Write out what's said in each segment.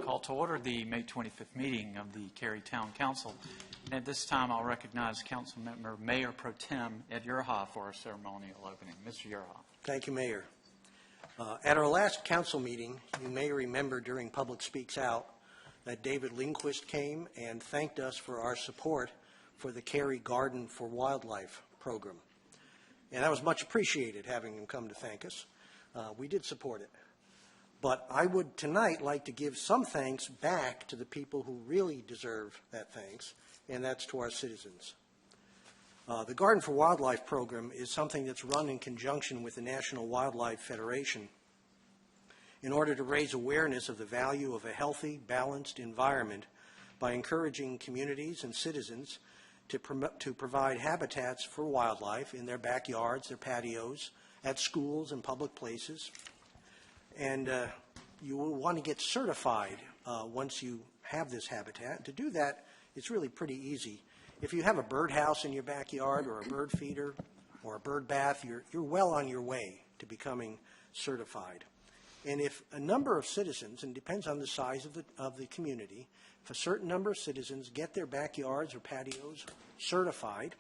Call to order the May 25th meeting of the Cary Town Council. And at this time, I'll recognize Council Member Mayor Pro Tem Ed Urha for our ceremonial opening. Mr. Urha. Thank you, Mayor. At our last council meeting, you may remember during Public Speaks Out that David Lindquist came and thanked us for our support for the Cary Garden for Wildlife program. And that was much appreciated, having him come to thank us. We did support it. But I would tonight like to give some thanks back to the people who really deserve that thanks, and that's to our citizens. The Garden for Wildlife program is something that's run in conjunction with the National Wildlife Federation in order to raise awareness of the value of a healthy, balanced environment by encouraging communities and citizens to provide habitats for wildlife in their backyards, their patios, at schools and public places. And you will want to get certified once you have this habitat. To do that, it's really pretty easy. If you have a birdhouse in your backyard or a bird feeder or a bird bath, you're well on your way to becoming certified. And if a number of citizens, and it depends on the size of the community, if a certain number of citizens get their backyards or patios certified,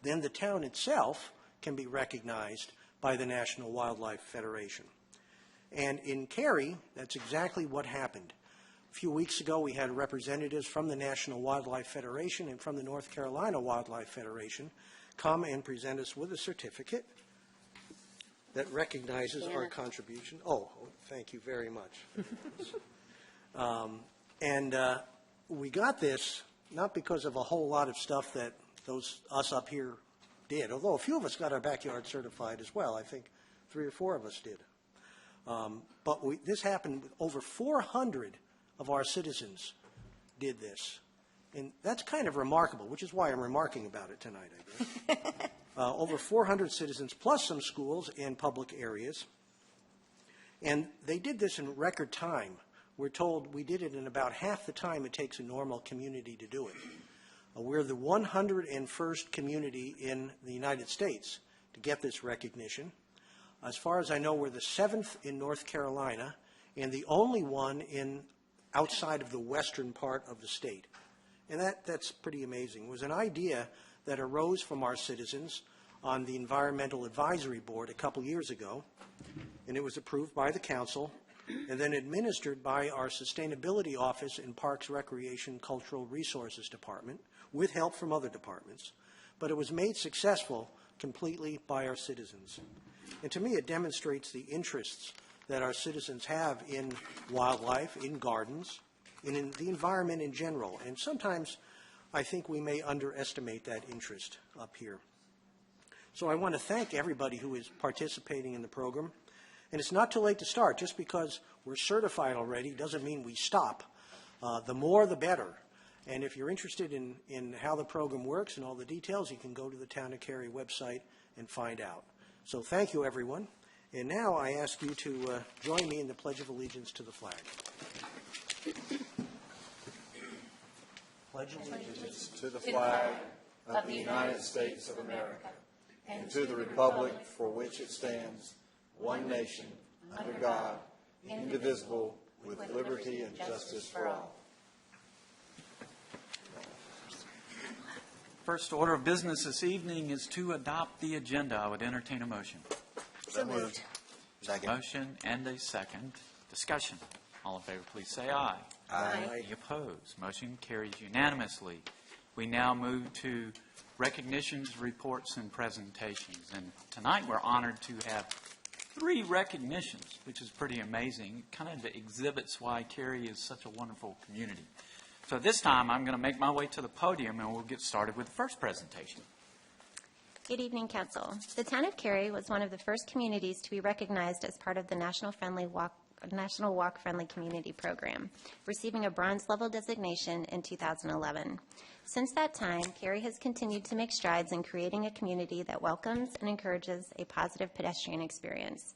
then the town itself can be recognized by the National Wildlife Federation. And in Cary, that's exactly what happened. A few weeks ago, we had representatives from the National Wildlife Federation and from the North Carolina Wildlife Federation come and present us with a certificate that recognizes our contribution. Oh, thank you very much. We got this not because of a whole lot of stuff that us up here did, although a few of us got our backyard certified as well. I think 3 or 4 of us did. But this happened with over 400 of our citizens did this. And that's kind of remarkable, which is why I'm remarking about it tonight, I guess. Over 400 citizens, plus some schools and public areas. And they did this in record time. We're told we did it in about half the time it takes a normal community to do it. We're the 101st community in the United States to get this recognition. As far as I know, we're the 7th in North Carolina and the only one outside of the western part of the state. And that's pretty amazing. It was an idea that arose from our citizens on the Environmental Advisory Board a couple years ago, and it was approved by the council and then administered by our Sustainability Office in Parks, Recreation, Cultural Resources Department with help from other departments. But it was made successful completely by our citizens. And to me, it demonstrates the interests that our citizens have in wildlife, in gardens, and in the environment in general. And sometimes I think we may underestimate that interest up here. So I want to thank everybody who is participating in the program. And it's not too late to start. Just because we're certified already doesn't mean we stop. The more, the better. And if you're interested in how the program works and all the details, you can go to the Town of Cary website and find out. So thank you, everyone. And now I ask you to join me in the Pledge of Allegiance to the flag. Pledge allegiance to the flag of the United States of America and to the republic for which it stands, one nation, under God, indivisible, with liberty and justice for all. First order of business this evening is to adopt the agenda. I would entertain a motion. So moved. Second. Motion and a second. Discussion. All in favor, please say aye. Aye. Any opposed? Motion carries unanimously. We now move to recognitions, reports, and presentations. And tonight we're honored to have 3 recognitions, which is pretty amazing. It kind of exhibits why Cary is such a wonderful community. So this time I'm going to make my way to the podium and we'll get started with the first presentation. Good evening, Council. The town of Cary was one of the first communities to be recognized as part of the National Walk Friendly Community Program, receiving a bronze level designation in 2011. Since that time, Cary has continued to make strides in creating a community that welcomes and encourages a positive pedestrian experience.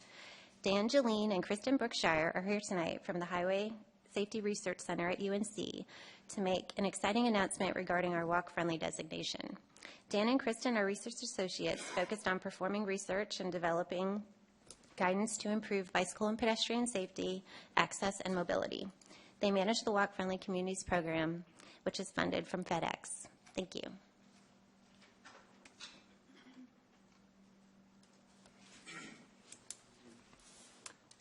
Dan Jeline and Kristen Brookshire are here tonight from the Highway Safety Research Center at UNC to make an exciting announcement regarding our walk-friendly designation. Dan and Kristen are research associates focused on performing research and developing guidance to improve bicycle and pedestrian safety, access, and mobility. They manage the Walk Friendly Communities program, which is funded from FedEx. Thank you.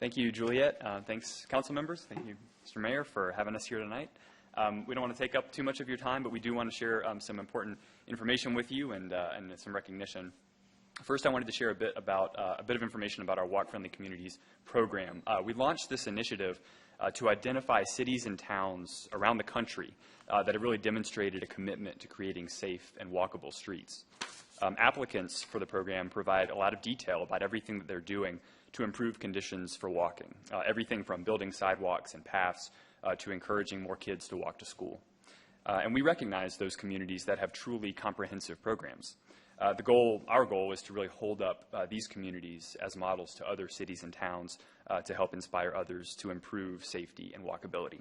Thank you, Juliet. Thanks, council members. Thank you, Mr. Mayor, for having us here tonight. We don't want to take up too much of your time, but we do want to share some important information with you and some recognition. First, I wanted to share a bit of information about our Walk Friendly Communities program. We launched this initiative to identify cities and towns around the country that have really demonstrated a commitment to creating safe and walkable streets. Applicants for the program provide a lot of detail about everything that they're doing to improve conditions for walking, everything from building sidewalks and paths to encouraging more kids to walk to school. And we recognize those communities that have truly comprehensive programs. Our goal is to really hold up these communities as models to other cities and towns to help inspire others to improve safety and walkability.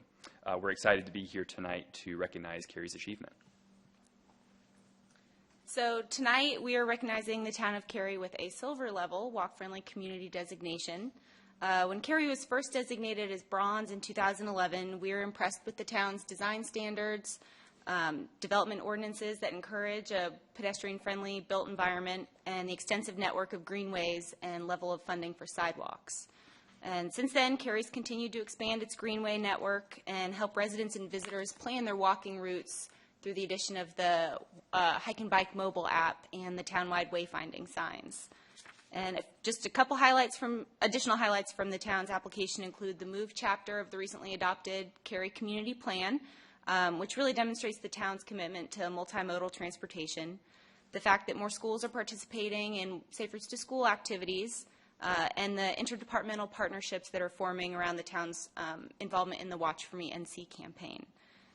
We're excited to be here tonight to recognize Cary's achievement. So tonight we are recognizing the town of Cary with a silver level walk-friendly community designation. When Cary was first designated as bronze in 2011, we were impressed with the town's design standards, development ordinances that encourage a pedestrian-friendly built environment, and the extensive network of greenways and level of funding for sidewalks. And since then, Cary's continued to expand its greenway network and help residents and visitors plan their walking routes through the addition of the Hike and Bike mobile app and the townwide wayfinding signs. And just a couple additional highlights from the town's application include the MOVE chapter of the recently adopted Cary Community Plan, which really demonstrates the town's commitment to multimodal transportation, the fact that more schools are participating in Safe Routes to School activities, and the interdepartmental partnerships that are forming around the town's involvement in the Watch For Me NC campaign.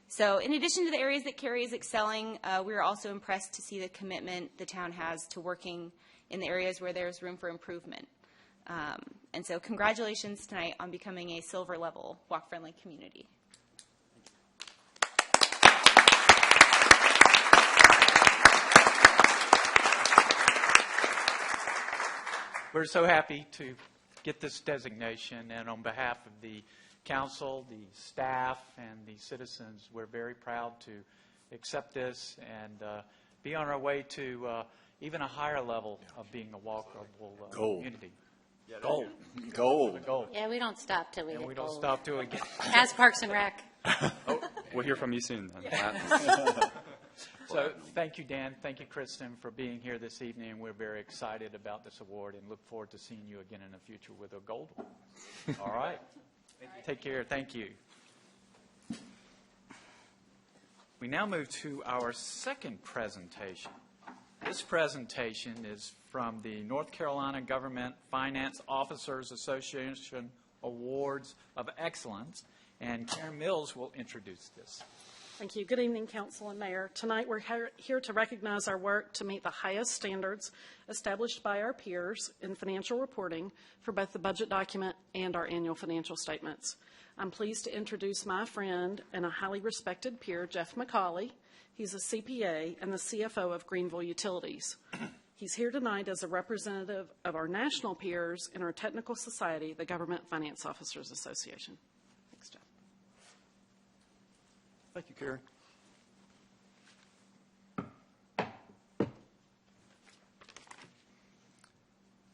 So in addition to the areas that Cary is excelling, we are also impressed to see the commitment the town has to working in the areas where there's room for improvement. And so congratulations tonight on becoming a silver level walk-friendly community. We're so happy to get this designation, and on behalf of the council, the staff, and the citizens, we're very proud to accept this and be on our way to even a higher level of being a walkable community. Gold. Gold. Yeah, we don't stop till we And hit we don't gold. stop till we get. As Parks and Rec. We'll hear from you soon. So thank you, Dan. Thank you, Kristen, for being here this evening. We're very excited about this award and look forward to seeing you again in the future with a gold one. All right. Take care. Thank you. We now move to our second presentation. This presentation is from the North Carolina Government Finance Officers Association Awards of Excellence, and Karen Mills will introduce this. Thank you. Good evening, Council and Mayor. Tonight we're here to recognize our work to meet the highest standards established by our peers in financial reporting for both the budget document and our annual financial statements. I'm pleased to introduce my friend and a highly respected peer, Jeff McCauley. He's a CPA and the CFO of Greenville Utilities. He's here tonight as a representative of our national peers in our technical society, the Government Finance Officers Association. Thanks, Jeff. Thank you, Cary.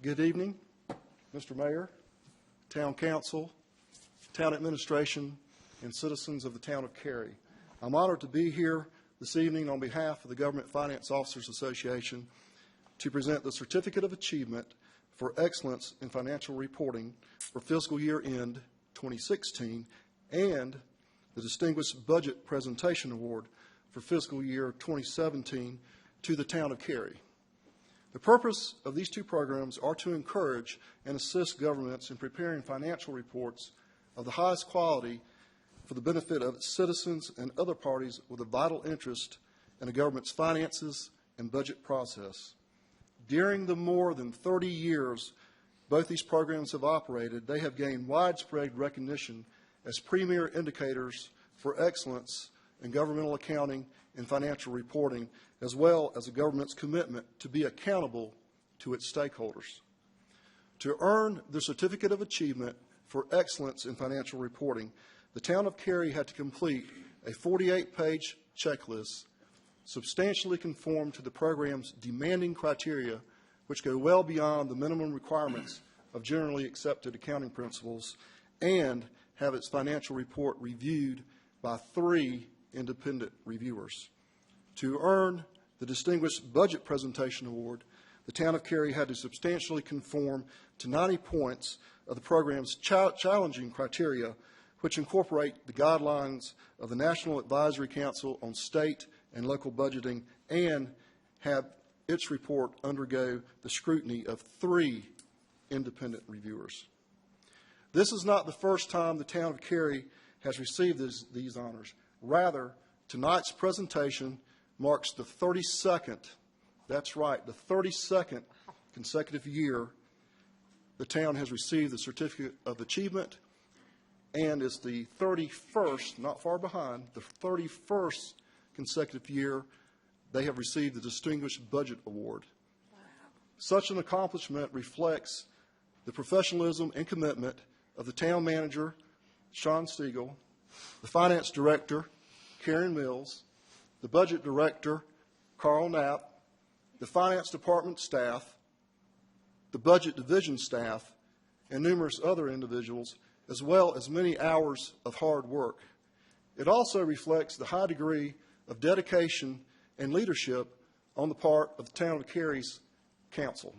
Good evening, Mr. Mayor, Town Council, Town Administration, and citizens of the town of Cary. I'm honored to be here this evening on behalf of the Government Finance Officers Association to present the Certificate of Achievement for Excellence in Financial Reporting for fiscal year end 2016 and the Distinguished Budget Presentation Award for fiscal year 2017 to the town of Cary. The purpose of these two programs are to encourage and assist governments in preparing financial reports of the highest quality for the benefit of its citizens and other parties with a vital interest in the government's finances and budget process. During the more than 30 years both these programs have operated, they have gained widespread recognition as premier indicators for excellence in governmental accounting and financial reporting, as well as the government's commitment to be accountable to its stakeholders. To earn the Certificate of Achievement for Excellence in Financial Reporting, the town of Cary had to complete a 48-page checklist substantially conform to the program's demanding criteria, which go well beyond the minimum requirements of generally accepted accounting principles, and have its financial report reviewed by 3 independent reviewers. To earn the Distinguished Budget Presentation Award, the town of Cary had to substantially conform to 90 points of the program's challenging criteria, which incorporate the guidelines of the National Advisory Council on State and Local Budgeting, and have its report undergo the scrutiny of 3 independent reviewers. This is not the first time the town of Cary has received these honors. Rather, tonight's presentation marks the 32nd, that's right, the 32nd consecutive year the town has received the Certificate of Achievement, and is the 31st, not far behind, the 31st consecutive year they have received the Distinguished Budget Award. Wow. Such an accomplishment reflects the professionalism and commitment of the town manager, Sean Stiegel, the finance director, Karen Mills, the budget director, Carl Knapp, the finance department staff, the budget division staff, and numerous other individuals, as well as many hours of hard work. It also reflects the high degree of dedication and leadership on the part of the town of Cary's council.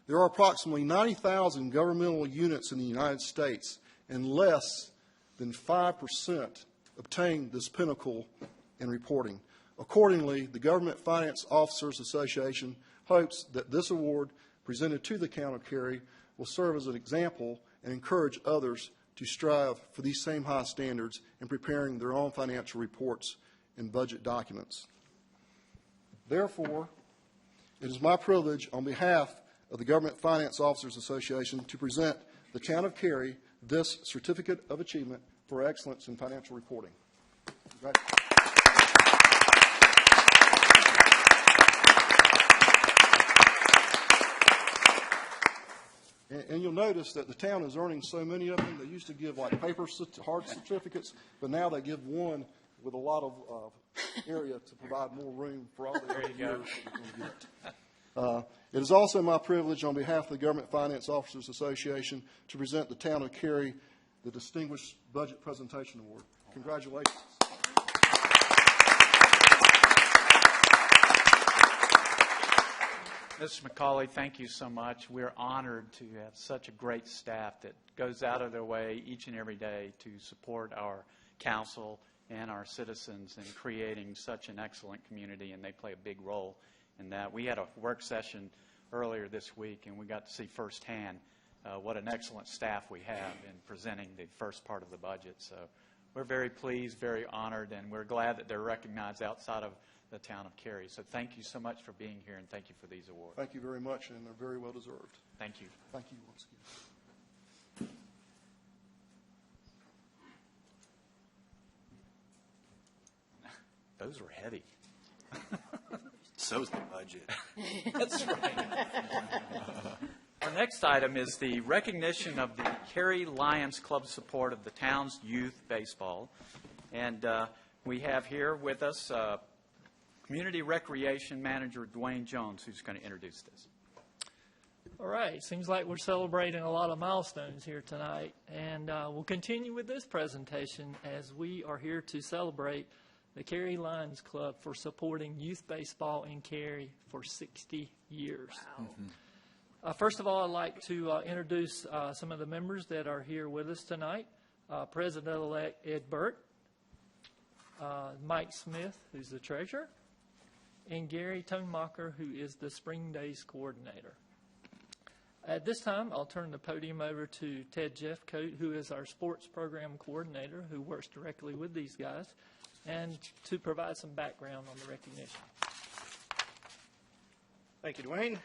There are approximately 90,000 governmental units in the United States, and less than 5% obtain this pinnacle in reporting. Accordingly, the Government Finance Officers Association hopes that this award presented to the town of Cary will serve as an example and encourage others to strive for these same high standards in preparing their own financial reports and budget documents. Therefore, it is my privilege on behalf of the Government Finance Officers Association to present the town of Cary this Certificate of Achievement for Excellence in Financial Reporting. And you'll notice that the town is earning so many of them. They used to give like paper hard certificates, but now they give one with a lot of area to provide more room for all the other years that we can get. It is also my privilege on behalf of the Government Finance Officers Association to present the town of Cary the Distinguished Budget Presentation Award. Congratulations. Mr. McCauley, thank you so much. We're honored to have such a great staff that goes out of their way each and every day to support our council and our citizens in creating such an excellent community, and they play a big role in that. We had a work session earlier this week, and we got to see firsthand what an excellent staff we have in presenting the first part of the budget. So we're very pleased, very honored, and we're glad that they're recognized outside of the town of Cary. So thank you so much for being here, and thank you for these awards. Thank you very much, and they're very well deserved. Thank you. Thank you once again. Those were heavy. So's the budget. That's right. Our next item is the recognition of the Cary Lions Club support of the town's youth baseball. And we have here with us Community Recreation Manager Dwayne Jones, who's going to introduce this. All right. Seems like we're celebrating a lot of milestones here tonight. And we'll continue with this presentation as we are here to celebrate the Cary Lions Club for supporting youth baseball in Cary for 60 years. Wow. Mm-hmm. First of all, I'd like to introduce some of the members that are here with us tonight. President-elect Ed Burt, Mike Smith, who's the treasurer, and Gary Tonemacher, who is the Spring Days coordinator. At this time, I'll turn the podium over to Ted Jeffcoat, who is our sports program coordinator, who works directly with these guys, and to provide some background on the recognition. Thank you, Dwayne.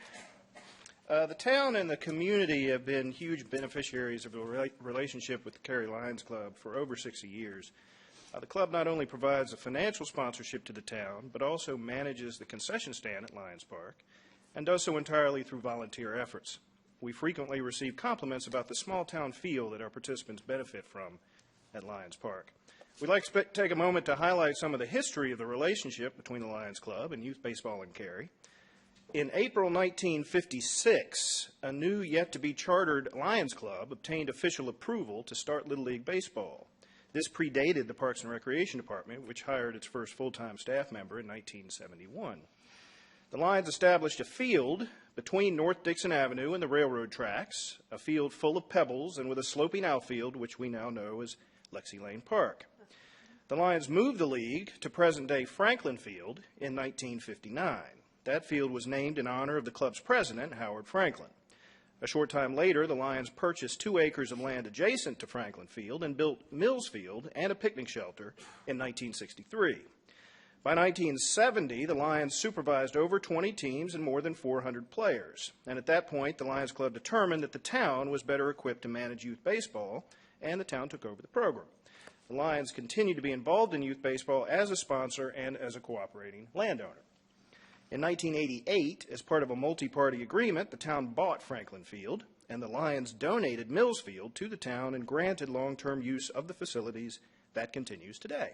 The town and the community have been huge beneficiaries of the relationship with the Cary Lions Club for over 60 years. The club not only provides a financial sponsorship to the town, but also manages the concession stand at Lions Park, and does so entirely through volunteer efforts. we frequently receive compliments about the small-town feel that our participants benefit from at Lions Park. We'd like to take a moment to highlight some of the history of the relationship between the Lions Club and youth baseball in Cary. In April 1956, a new yet-to-be-chartered Lions Club obtained official approval to start Little League Baseball. This predated the Parks and Recreation Department, which hired its first full-time staff member in 1971. The Lions established a field between North Dixon Avenue and the railroad tracks, a field full of pebbles and with a sloping outfield, which we now know as Lexi Lane Park. The Lions moved the league to present-day Franklin Field in 1959. That field was named in honor of the club's president, Howard Franklin. A short time later, the Lions purchased 2 acres of land adjacent to Franklin Field and built Mills Field and a picnic shelter in 1963. By 1970, the Lions supervised over 20 teams and more than 400 players. And at that point, the Lions Club determined that the town was better equipped to manage youth baseball, and the town took over the program. The Lions continued to be involved in youth baseball as a sponsor and as a cooperating landowner. In 1988, as part of a multi-party agreement, the town bought Franklin Field, and the Lions donated Mills Field to the town and granted long-term use of the facilities. That continues today.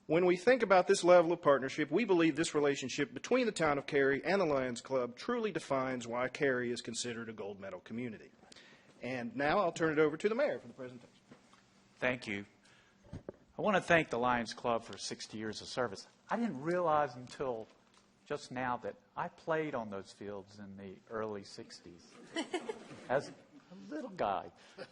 When we think about this level of partnership, we believe this relationship between the town of Cary and the Lions Club truly defines why Cary is considered a gold medal community. And now I'll turn it over to the mayor for the presentation. Thank you. I want to thank the Lions Club for 60 years of service. I didn't realize until just now that I played on those fields in the early 60s as a little guy.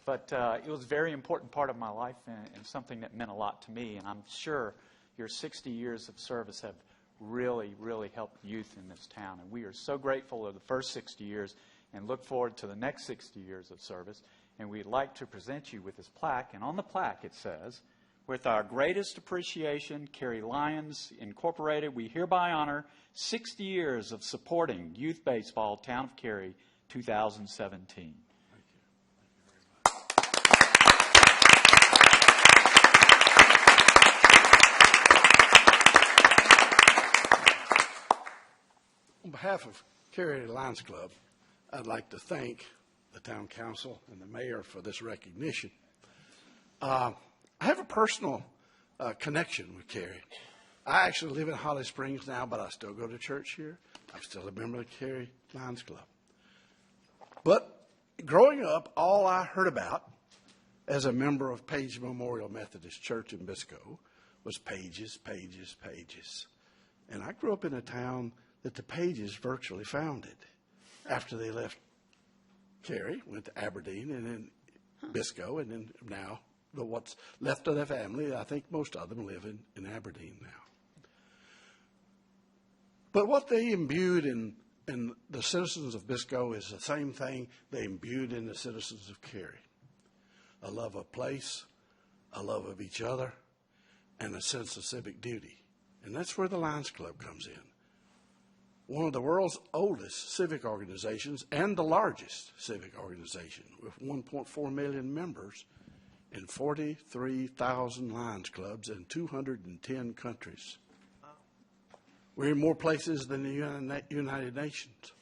But it was a very important part of my life and something that meant a lot to me. And I'm sure your 60 years of service have really, really helped youth in this town. And we are so grateful of the first 60 years and look forward to the next 60 years of service. And we'd like to present you with this plaque. And on the plaque it says, "With our greatest appreciation, Cary Lions Incorporated, we hereby honor 60 years of supporting youth baseball, Town of Cary, 2017. On behalf of Cary Lions Club, I'd like to thank the Town Council and the Mayor for this recognition. I have a personal connection with Cary. I actually live in Holly Springs now, but I still go to church here. I'm still a member of the Cary Lions Club. But growing up, all I heard about as a member of Page Memorial Methodist Church in Biscoe was Pages, Pages, Pages. And I grew up in a town that the Pages virtually founded after they left Cary, went to Aberdeen, and then Biscoe, and then now what's left of their family, I think most of them live in Aberdeen now. But what they imbued in the citizens of Biscoe is the same thing they imbued in the citizens of Cary. A love of place, a love of each other, and a sense of civic duty. And that's where the Lions Club comes in. One of the world's oldest civic organizations and the largest civic organization with 1.4 million members in 43,000 Lions Clubs in 210 countries. We're in more places than the United Nations.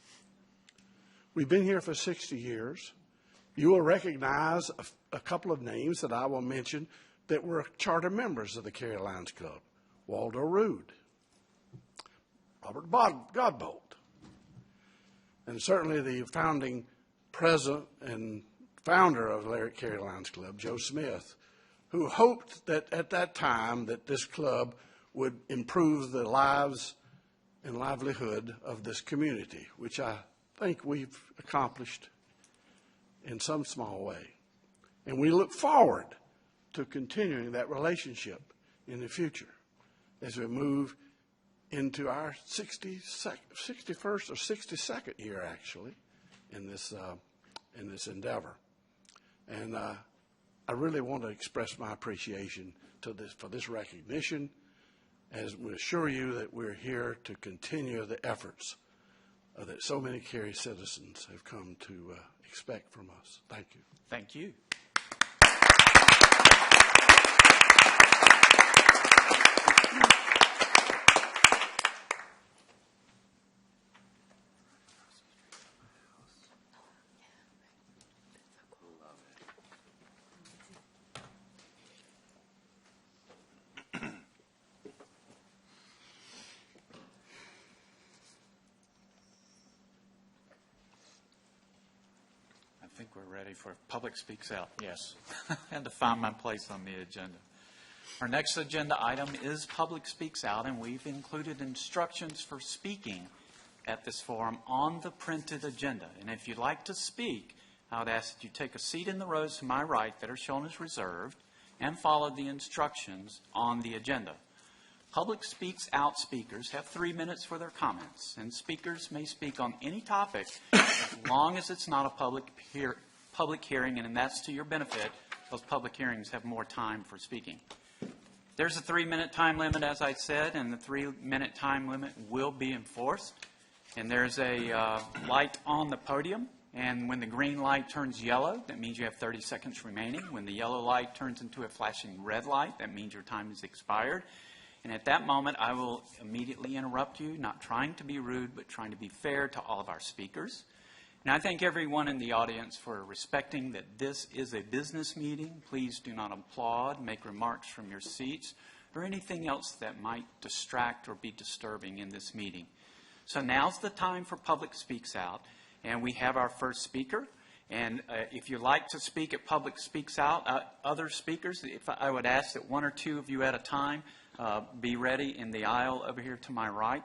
We've been here for 60 years. You will recognize a couple of names that I will mention that were charter members of the Cary Lions Club. Waldo Rood, Robert Godbolt, and certainly the founding president and founder of the Cary Lions Club, Joe Smith, who hoped that at that time that this club would improve the lives and livelihood of this community, which I think we've accomplished in some small way. And we look forward to continuing that relationship in the future as we move into our 61st or 62nd year, actually, in this endeavor. And I really want to express my appreciation for this recognition, as we assure you that we're here to continue the efforts that so many Cary citizens have come to expect from us. Thank you. Thank you. think we're ready for Public Speaks Out. Yes. I had to find my place on the agenda. Our next agenda item is Public Speaks Out, and we've included instructions for speaking at this forum on the printed agenda. And if you'd like to speak, I would ask that you take a seat in the rows to my right that are shown as reserved and follow the instructions on the agenda. Public Speaks Out speakers have 3 minutes for their comments, and speakers may speak on any topic as long as it's not a public hearing, and that's to your benefit. Those public hearings have more time for speaking. There's a 3-minute time limit, as I said, and the 3-minute time limit will be enforced. And there's a light on the podium, and when the green light turns yellow, that means you have 30 seconds remaining. When the yellow light turns into a flashing red light, that means your time is expired. And at that moment, I will immediately interrupt you, not trying to be rude, but trying to be fair to all of our speakers. And I thank everyone in the audience for respecting that this is a business meeting. Please do not applaud, make remarks from your seats, or anything else that might distract or be disturbing in this meeting. So now's the time for Public Speaks Out, and we have our first speaker. And if you'd like to speak at Public Speaks Out, other speakers, I would ask that 1 or 2 of you at a time be ready in the aisle over here to my right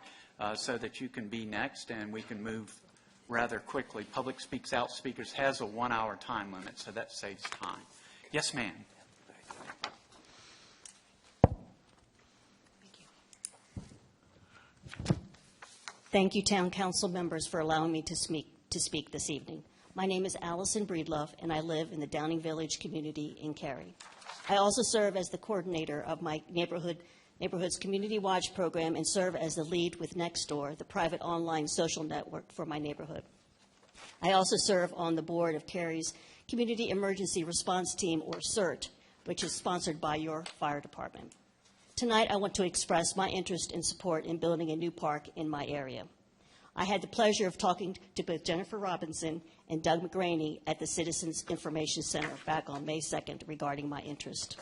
so that you can be next and we can move rather quickly. Public Speaks Out speakers has a 1-hour time limit, so that saves time. Yes, ma'am. Thank you, Town Council members, for allowing me to speak this evening. My name is Allison Breedlove, and I live in the Downing Village community in Cary. I also serve as the coordinator of my Neighborhood's Community Watch program and serve as the lead with Nextdoor, the private online social network for my neighborhood. I also serve on the board of Cary's Community Emergency Response Team, or CERT, which is sponsored by your fire department. Tonight, I want to express my interest and support in building a new park in my area. I had the pleasure of talking to both Jennifer Robinson and Doug McGraney at the Citizens Information Center back on May 2nd regarding my interest.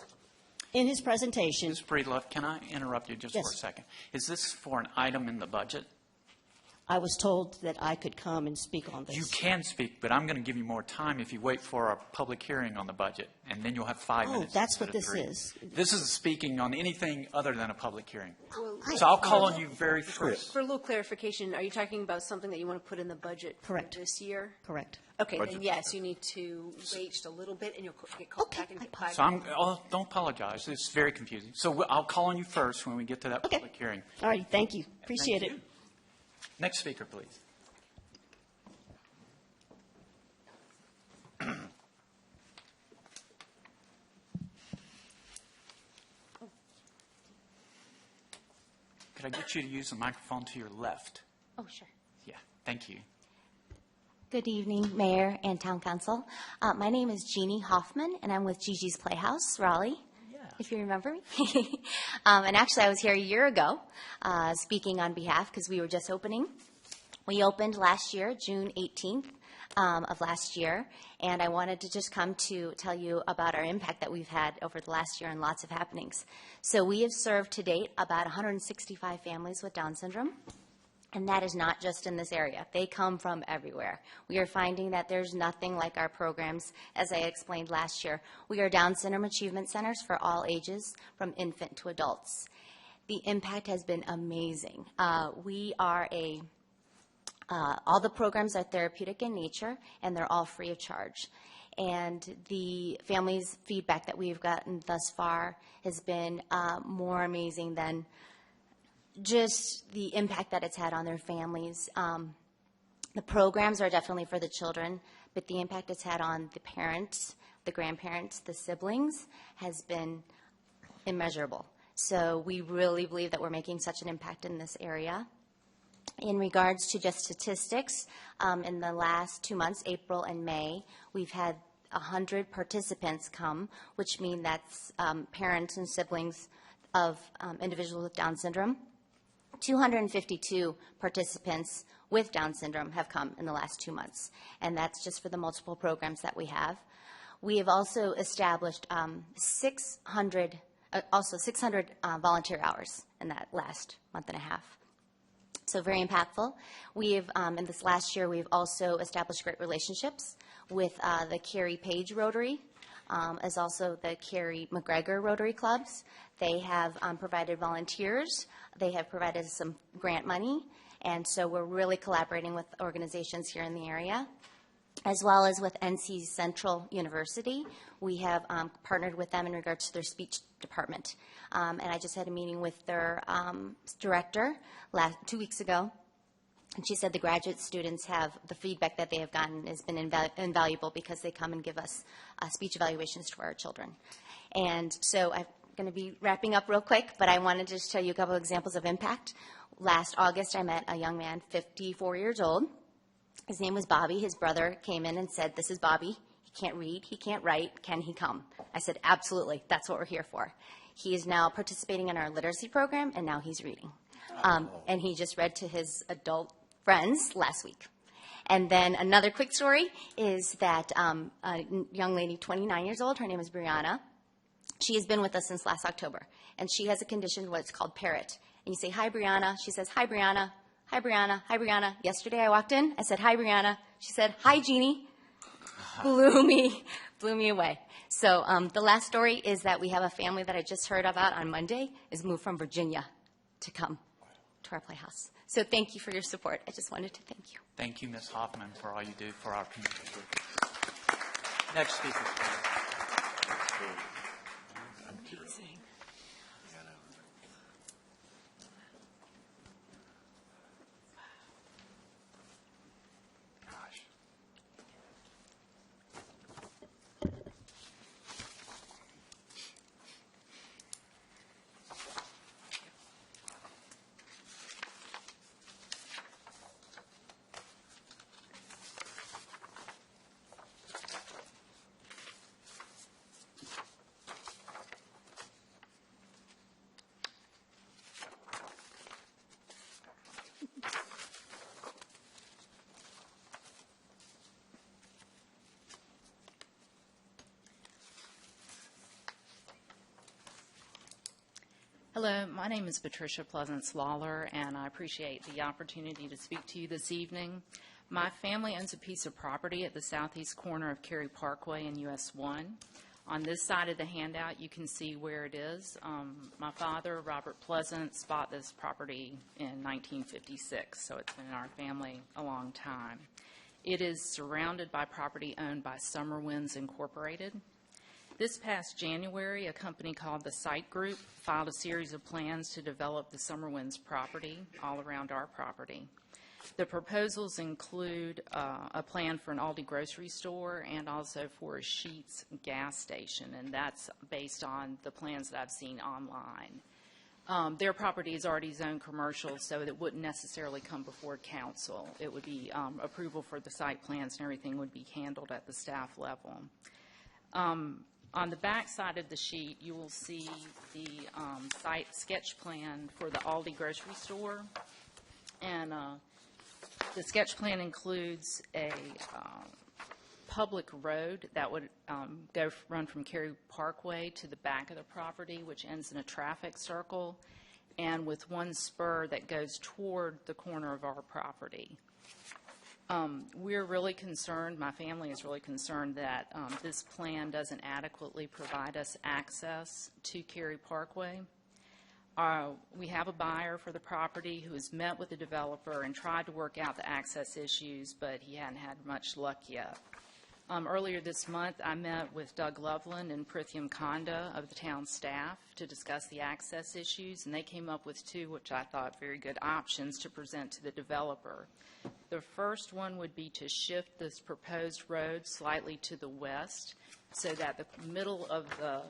In his presentation... Ms. Breedlove, can I interrupt you just for a second? Is this for an item in the budget? I was told that I could come and speak on this. You can speak, but I'm going to give you more time if you wait for our public hearing on the budget, and then you'll have 5 minutes. Oh, that's what instead of this 3. is. This is speaking on anything other than a public hearing. Well, so I'll call on you very first. For a little clarification, are you talking about something that you want to put in the budget Correct. for this year? Correct. Okay, then yes, you need to wait just a little bit, and you'll get called back in 5 So don't apologize. It's very confusing. So I'll call on you first when we get to that public hearing. All right, thank you. Appreciate it. Next speaker, please. Could I get you to use the microphone to your left? Oh, sure. Yeah, thank you. Good evening, Mayor and Town Council. My name is Jeannie Hoffman, and I'm with Gigi's Playhouse, Raleigh, if you remember me. And actually, I was here a year ago speaking on behalf because we were just opening. We opened last year, June 18th of last year, and I wanted to just come to tell you about our impact that we've had over the last year and lots of happenings. So we have served to date about 165 families with Down syndrome. And that is not just in this area. They come from everywhere. We are finding that there's nothing like our programs, as I explained last year. We are Down Syndrome Achievement Centers for all ages, from infant to adults. The impact has been amazing. We are all the programs are therapeutic in nature, and they're all free of charge. And the families' feedback that we've gotten thus far has been more amazing than just the impact that it's had on their families. The programs are definitely for the children, but the impact it's had on the parents, the grandparents, the siblings has been immeasurable. So we really believe that we're making such an impact in this area. In regards to just statistics, in the last 2 months, April and May, we've had 100 participants come, which mean that's parents and siblings of individuals with Down syndrome. 252 participants with Down syndrome have come in the last 2 months, and that's just for the multiple programs that we have. We have also established 600 volunteer hours in that last month and a half. So very impactful. We've, in this last year, we've also established great relationships with the Cary Page Rotary, as also the Cary McGregor Rotary Clubs. They have provided volunteers. They have provided some grant money. And so we're really collaborating with organizations here in the area, as well as with NC Central University. We have partnered with them in regards to their speech department. And I just had a meeting with their director 2 weeks ago. And she said the graduate students have, the feedback that they have gotten has been invaluable because they come and give us speech evaluations to our children. And so I'm going to be wrapping up real quick, but I wanted to just tell you a couple of examples of impact. Last August, I met a young man, 54 years old. His name was Bobby. His brother came in and said, "This is Bobby. He can't read. He can't write. Can he come?" I said, "Absolutely. That's what we're here for." He is now participating in our literacy program, and now he's reading. And he just read to his adult friends last week. And then another quick story is that a young lady, 29 years old, her name is Brianna. She has been with us since last October, and she has a condition, what's called parrot. And you say, "Hi, Brianna." She says, "Hi, Brianna. Hi, Brianna. Hi, Brianna." Yesterday I walked in. I said, "Hi, Brianna." She said, "Hi, Jeannie." Blew me away. So the last story is that we have a family that I just heard about on Monday is moved from Virginia to come to our playhouse. So thank you for your support. I just wanted to thank you. Thank you, Ms. Hoffman, for all you do for our community. Next speaker, please. Hello, my name is Patricia Pleasance Lawler, and I appreciate the opportunity to speak to you this evening. My family owns a piece of property at the southeast corner of Cary Parkway and US 1. On this side of the handout, you can see where it is. My father, Robert Pleasance, bought this property in 1956, so it's been in our family a long time. It is surrounded by property owned by Summer Winds Incorporated. This past January, a company called the Site Group filed a series of plans to develop the Summer Winds property all around our property. The proposals include a plan for an Aldi grocery store and also for a Sheetz gas station, and that's based on the plans that I've seen online. Their property is already zoned commercial, so it wouldn't necessarily come before council. It would be approval for the site plans and everything would be handled at the staff level. On the back side of the sheet, you will see the site sketch plan for the Aldi grocery store. And the sketch plan includes a public road that would run from Cary Parkway to the back of the property, which ends in a traffic circle, and with one spur that goes toward the corner of our property. We're really concerned, my family is really concerned that this plan doesn't adequately provide us access to Cary Parkway. We have a buyer for the property who has met with the developer and tried to work out the access issues, but he hadn't had much luck yet. Earlier this month, I met with Doug Loveland and Prithiam Konda of the town staff to discuss the access issues, and they came up with two, which I thought very good options to present to the developer. The first one would be to shift this proposed road slightly to the west so that the middle of the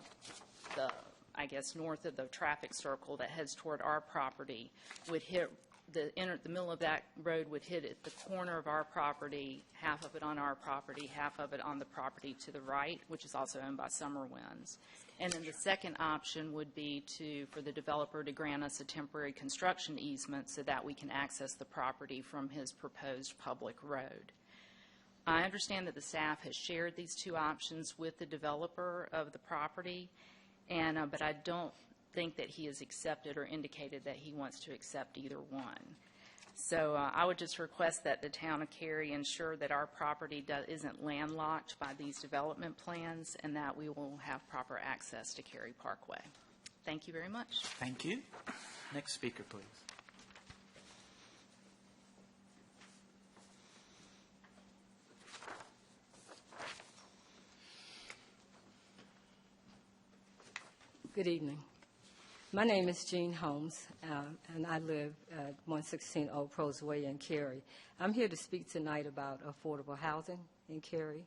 I guess, north of the traffic circle that heads toward our property would hit the middle of that road would hit at the corner of our property, half of it on our property, half of it on the property to the right, which is also owned by Summer Winds. And then the second option would be for the developer to grant us a temporary construction easement so that we can access the property from his proposed public road. I understand that the staff has shared these two options with the developer of the property, and but I don't think that he has accepted or indicated that he wants to accept either one. So I would just request that the town of Cary ensure that our property isn't landlocked by these development plans and that we will have proper access to Cary Parkway. Thank you very much. Thank you. Next speaker, please. Good evening. My name is Jean Holmes, and I live at 116 Old Pros Way in Cary. I'm here to speak tonight about affordable housing in Cary.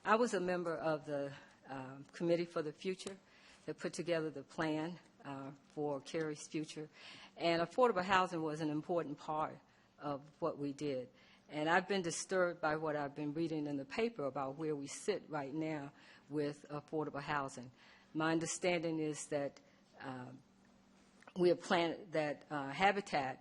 I was a member of the Committee for the Future that put together the plan for Cary's future, and affordable housing was an important part of what we did. And I've been disturbed by what I've been reading in the paper about where we sit right now with affordable housing. My understanding is that we have planned that Habitat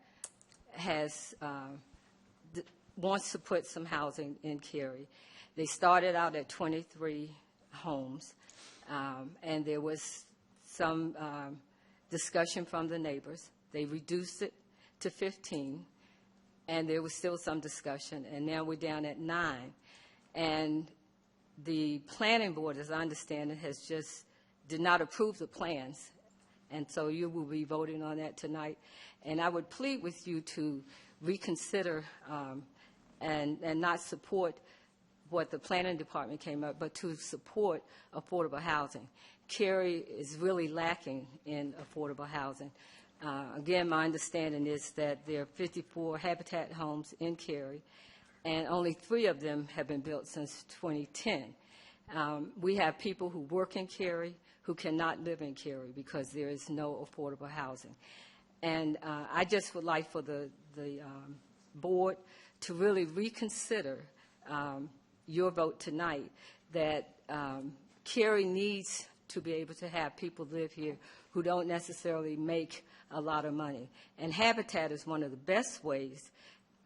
wants to put some housing in Cary. They started out at 23 homes, and there was some discussion from the neighbors. They reduced it to 15, and there was still some discussion, and now we're down at 9. And the planning board, as I understand it, has just did not approve the plans, and so you will be voting on that tonight. And I would plead with you to reconsider and not support what the planning department came up, but to support affordable housing. Cary is really lacking in affordable housing. Again, my understanding is that there are 54 Habitat homes in Cary, and only 3 of them have been built since 2010. We have people who work in Cary who cannot live in Cary because there is no affordable housing. And I just would like for the board to really reconsider your vote tonight that Cary needs to be able to have people live here who don't necessarily make a lot of money. And Habitat is one of the best ways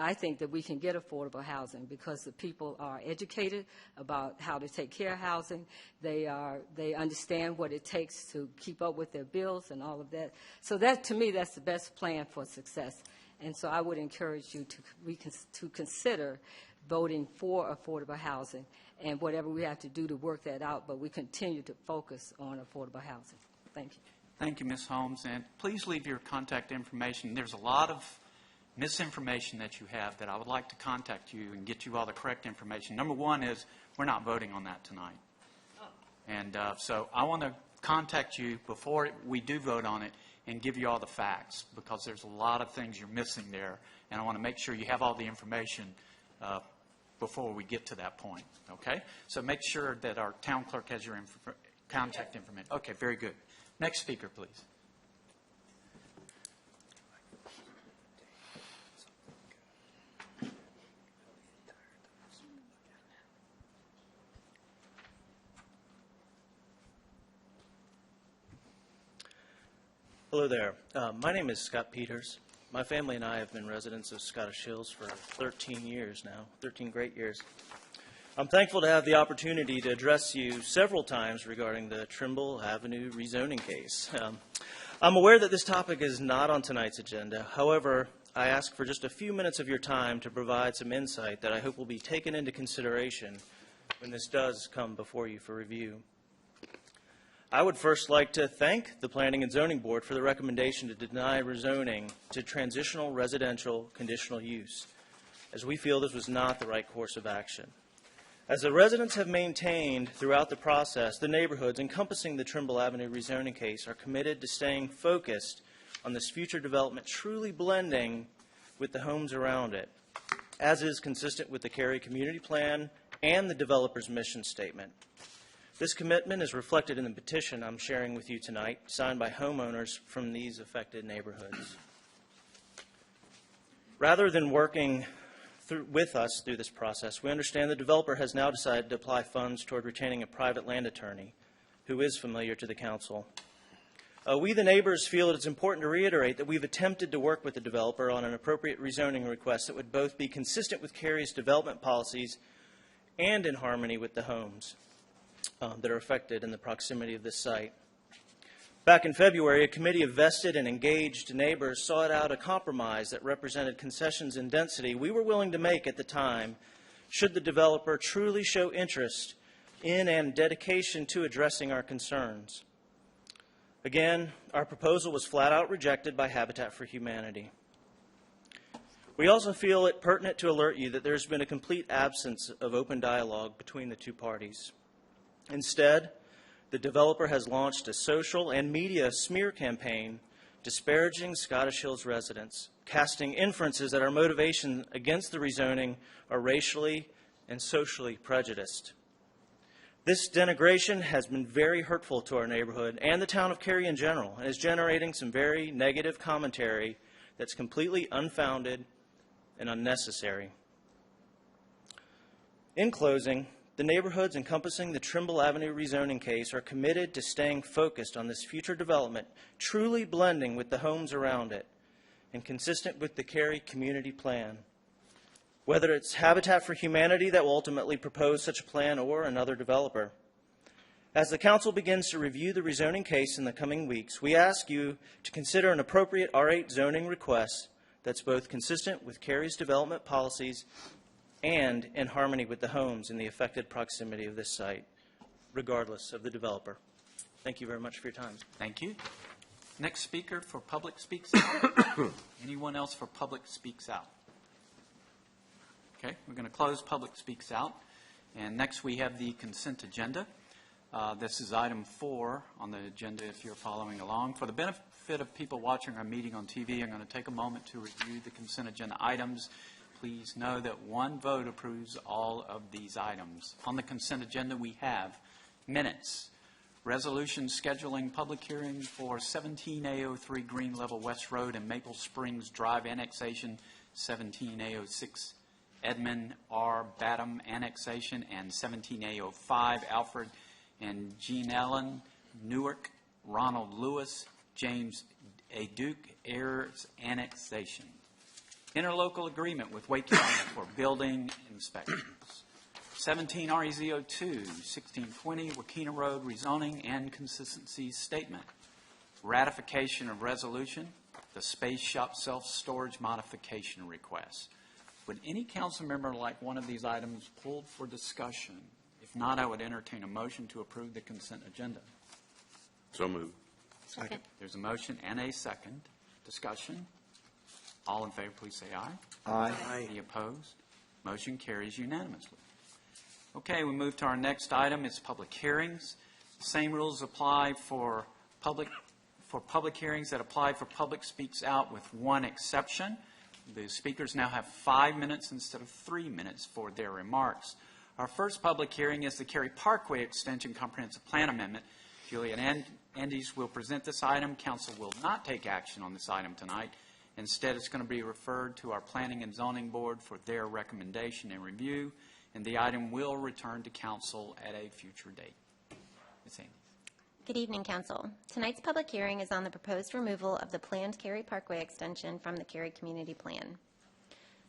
I think that we can get affordable housing because the people are educated about how to take care of housing. They understand what it takes to keep up with their bills and all of that. So that, to me, that's the best plan for success. And so I would encourage you to consider voting for affordable housing and whatever we have to do to work that out, but we continue to focus on affordable housing. Thank you. Thank you, Ms. Holmes. And please leave your contact information. There's a lot of misinformation that you have that I would like to contact you and get you all the correct information. Number one is we're not voting on that tonight. And so I want to contact you before we do vote on it and give you all the facts because there's a lot of things you're missing there. And I want to make sure you have all the information before we get to that point. Okay? So make sure that our town clerk has your contact information. Okay, very good. Next speaker, please. Hello there. My name is Scott Peters. My family and I have been residents of Scottish Hills for 13 years now, 13 great years. I'm thankful to have the opportunity to address you several times regarding the Trimble Avenue rezoning case. I'm aware that this topic is not on tonight's agenda. However, I ask for just a few minutes of your time to provide some insight that I hope will be taken into consideration when this does come before you for review. I would first like to thank the Planning and Zoning Board for the recommendation to deny rezoning to transitional residential conditional use, as we feel this was not the right course of action. As the residents have maintained throughout the process, the neighborhoods encompassing the Trimble Avenue rezoning case are committed to staying focused on this future development truly blending with the homes around it, as is consistent with the Cary Community Plan and the developer's mission statement. This commitment is reflected in the petition I'm sharing with you tonight, signed by homeowners from these affected neighborhoods. Rather than working with us through this process, we understand the developer has now decided to apply funds toward retaining a private land attorney who is familiar to the council. We, the neighbors, feel it is important to reiterate that we've attempted to work with the developer on an appropriate rezoning request that would both be consistent with Cary's development policies and in harmony with the homes that are affected in the proximity of this site. Back in February, a committee of vested and engaged neighbors sought out a compromise that represented concessions in density we were willing to make at the time should the developer truly show interest in and dedication to addressing our concerns. Again, our proposal was flat out rejected by Habitat for Humanity. We also feel it pertinent to alert you that there's been a complete absence of open dialogue between the two parties. Instead, the developer has launched a social and media smear campaign disparaging Scottish Hills residents, casting inferences that our motivation against the rezoning are racially and socially prejudiced. This denigration has been very hurtful to our neighborhood and the town of Cary in general, and is generating some very negative commentary that's completely unfounded and unnecessary. In closing, the neighborhoods encompassing the Trimble Avenue rezoning case are committed to staying focused on this future development, truly blending with the homes around it, and consistent with the Cary Community Plan. Whether it's Habitat for Humanity that will ultimately propose such a plan or another developer. As the Council begins to review the rezoning case in the coming weeks, we ask you to consider an appropriate R8 zoning request that's both consistent with Cary's development policies and in harmony with the homes in the affected proximity of this site, regardless of the developer. Thank you very much for your time. Thank you. Next speaker for Public Speaks Out. Anyone else for Public Speaks Out? Okay, we're going to close Public Speaks Out. And next we have the consent agenda. This is item 4 on the agenda if you're following along. For the benefit of people watching our meeting on TV, I'm going to take a moment to review the consent agenda items. Please know that one vote approves all of these items. On the consent agenda, we have minutes, resolution scheduling public hearing for 17803 Green Level West Road and Maple Springs Drive annexation, 17806 Edmund R. Badham annexation, and 17805 Alfred and Jean Ellen Newark, Ronald Lewis, James A. Duke heirs annexation. Interlocal agreement with Wake County for building inspections. 17 REZ02, 1620 Wakena Road rezoning and consistency statement. Ratification of resolution, the Space Shop self-storage modification request. Would any council member like one of these items pulled for discussion? If not, I would entertain a motion to approve the consent agenda. So moved. Second. There's a motion and a second. Discussion. All in favor, please say aye. Aye. Any opposed? Motion carries unanimously. Okay, we move to our next item. It's public hearings. Same rules apply for public hearings that apply for Public Speaks Out, with one exception. The speakers now have 5 minutes instead of 3 minutes for their remarks. Our first public hearing is the Cary Parkway Extension Comprehensive Plan Amendment. Juliet Andes will present this item. Council will not take action on this item tonight. Instead, it's going to be referred to our Planning and Zoning Board for their recommendation and review, and the item will return to Council at a future date. Ms. Andes. Good evening, Council. Tonight's public hearing is on the proposed removal of the planned Cary Parkway extension from the Cary Community Plan.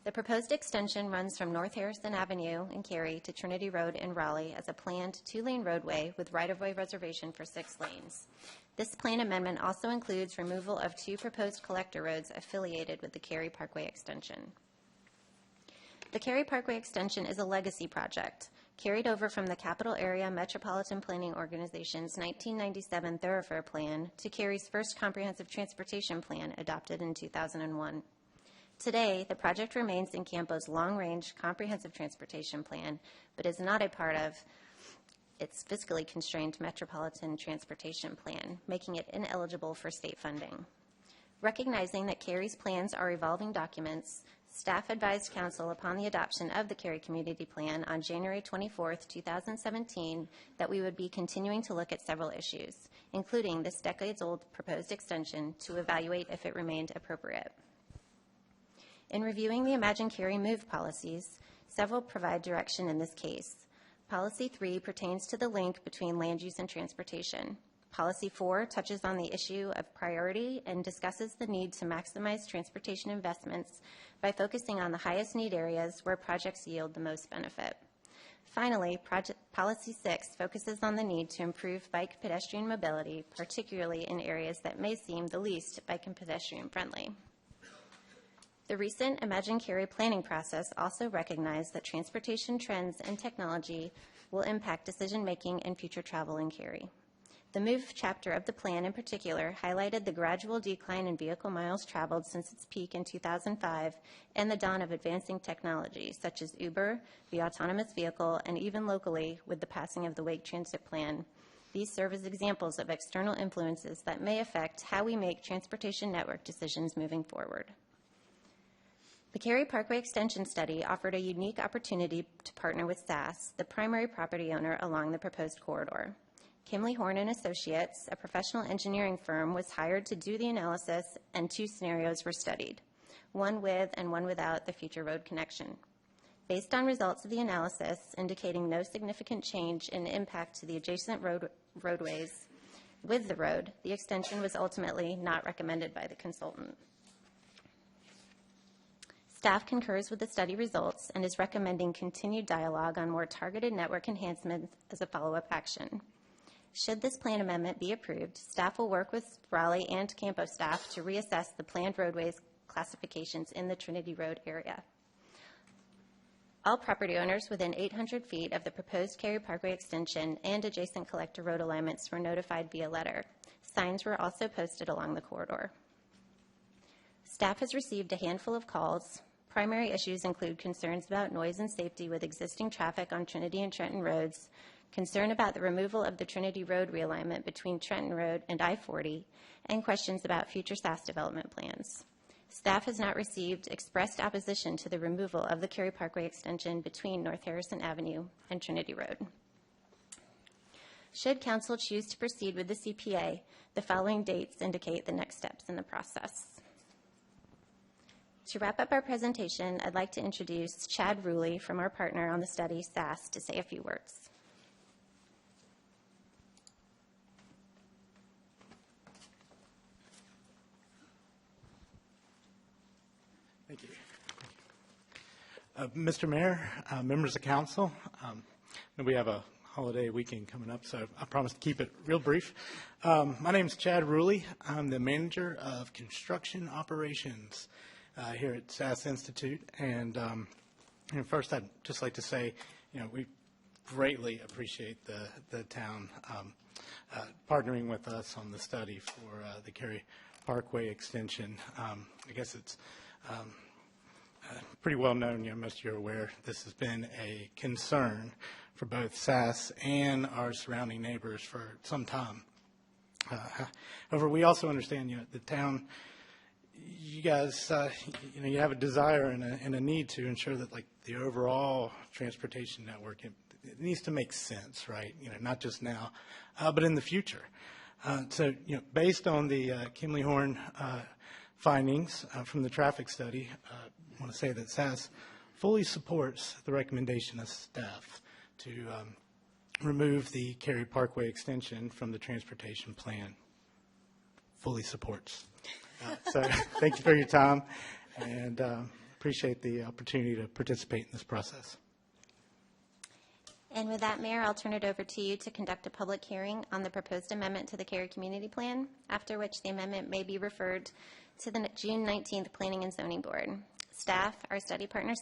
The proposed extension runs from North Harrison Avenue in Cary to Trinity Road in Raleigh as a planned 2-lane roadway with right-of-way reservation for 6 lanes. This plan amendment also includes removal of 2 proposed collector roads affiliated with the Cary Parkway extension. The Cary Parkway extension is a legacy project carried over from the Capital Area Metropolitan Planning Organization's 1997 Thoroughfare Plan to Cary's first comprehensive transportation plan adopted in 2001. Today, the project remains in Campo's long-range comprehensive transportation plan, but is not a part of its fiscally constrained Metropolitan Transportation Plan, making it ineligible for state funding. Recognizing that Cary's plans are evolving documents, staff advised Council upon the adoption of the Cary Community Plan on January 24, 2017, that we would be continuing to look at several issues, including this decades-old proposed extension, to evaluate if it remained appropriate. In reviewing the Imagine Cary Move policies, several provide direction in this case. Policy 3 pertains to the link between land use and transportation. Policy 4 touches on the issue of priority and discusses the need to maximize transportation investments by focusing on the highest need areas where projects yield the most benefit. Finally, Policy 6 focuses on the need to improve bike pedestrian mobility, particularly in areas that may seem the least bike and pedestrian friendly. The recent Imagine Cary planning process also recognized that transportation trends and technology will impact decision-making and future travel in Cary. The MOVE chapter of the plan in particular highlighted the gradual decline in vehicle miles traveled since its peak in 2005 and the dawn of advancing technology such as Uber, the autonomous vehicle, and even locally with the passing of the Wake Transit Plan. These serve as examples of external influences that may affect how we make transportation network decisions moving forward. The Cary Parkway Extension Study offered a unique opportunity to partner with SAS, the primary property owner along the proposed corridor. Kimley Horn and Associates, a professional engineering firm, was hired to do the analysis, and 2 scenarios were studied, one with and one without the future road connection. Based on results of the analysis indicating no significant change in impact to the adjacent roadways with the road, the extension was ultimately not recommended by the consultant. Staff concurs with the study results and is recommending continued dialogue on more targeted network enhancements as a follow-up action. Should this plan amendment be approved, staff will work with Raleigh and Campo staff to reassess the planned roadways classifications in the Trinity Road area. All property owners within 800 feet of the proposed Cary Parkway extension and adjacent collector road alignments were notified via letter. Signs were also posted along the corridor. Staff has received a handful of calls. Primary issues include concerns about noise and safety with existing traffic on Trinity and Trenton roads, concern about the removal of the Trinity Road realignment between Trenton Road and I-40, and questions about future SAS development plans. Staff has not received expressed opposition to the removal of the Cary Parkway extension between North Harrison Avenue and Trinity Road. Should Council choose to proceed with the CPA, the following dates indicate the next steps in the process. To wrap up our presentation, I'd like to introduce Chad Ruley from our partner on the study, SAS, to say a few words. Thank you. Mr. Mayor, members of council, we have a holiday weekend coming up, so I promise to keep it real brief. My name is Chad Ruley. I'm the manager of construction operations here at SAS Institute. And first, I'd just like to say, we greatly appreciate the town partnering with us on the study for the Cary Parkway extension. I guess it's pretty well known, most of you are aware, this has been a concern for both SAS and our surrounding neighbors for some time. However, we also understand, the town, you guys, you have a desire and a need to ensure that, the overall transportation network, it needs to make sense, right? Not just now, but in the future. So, based on the Kimley Horn findings from the traffic study, I want to say that SAS fully supports the recommendation of staff to remove the Cary Parkway extension from the transportation plan. Fully supports. So thank you for your time, and appreciate the opportunity to participate in this process. And with that, Mayor, I'll turn it over to you to conduct a public hearing on the proposed amendment to the Cary Community Plan, after which the amendment may be referred to the June 19th Planning and Zoning Board. Staff, our study partner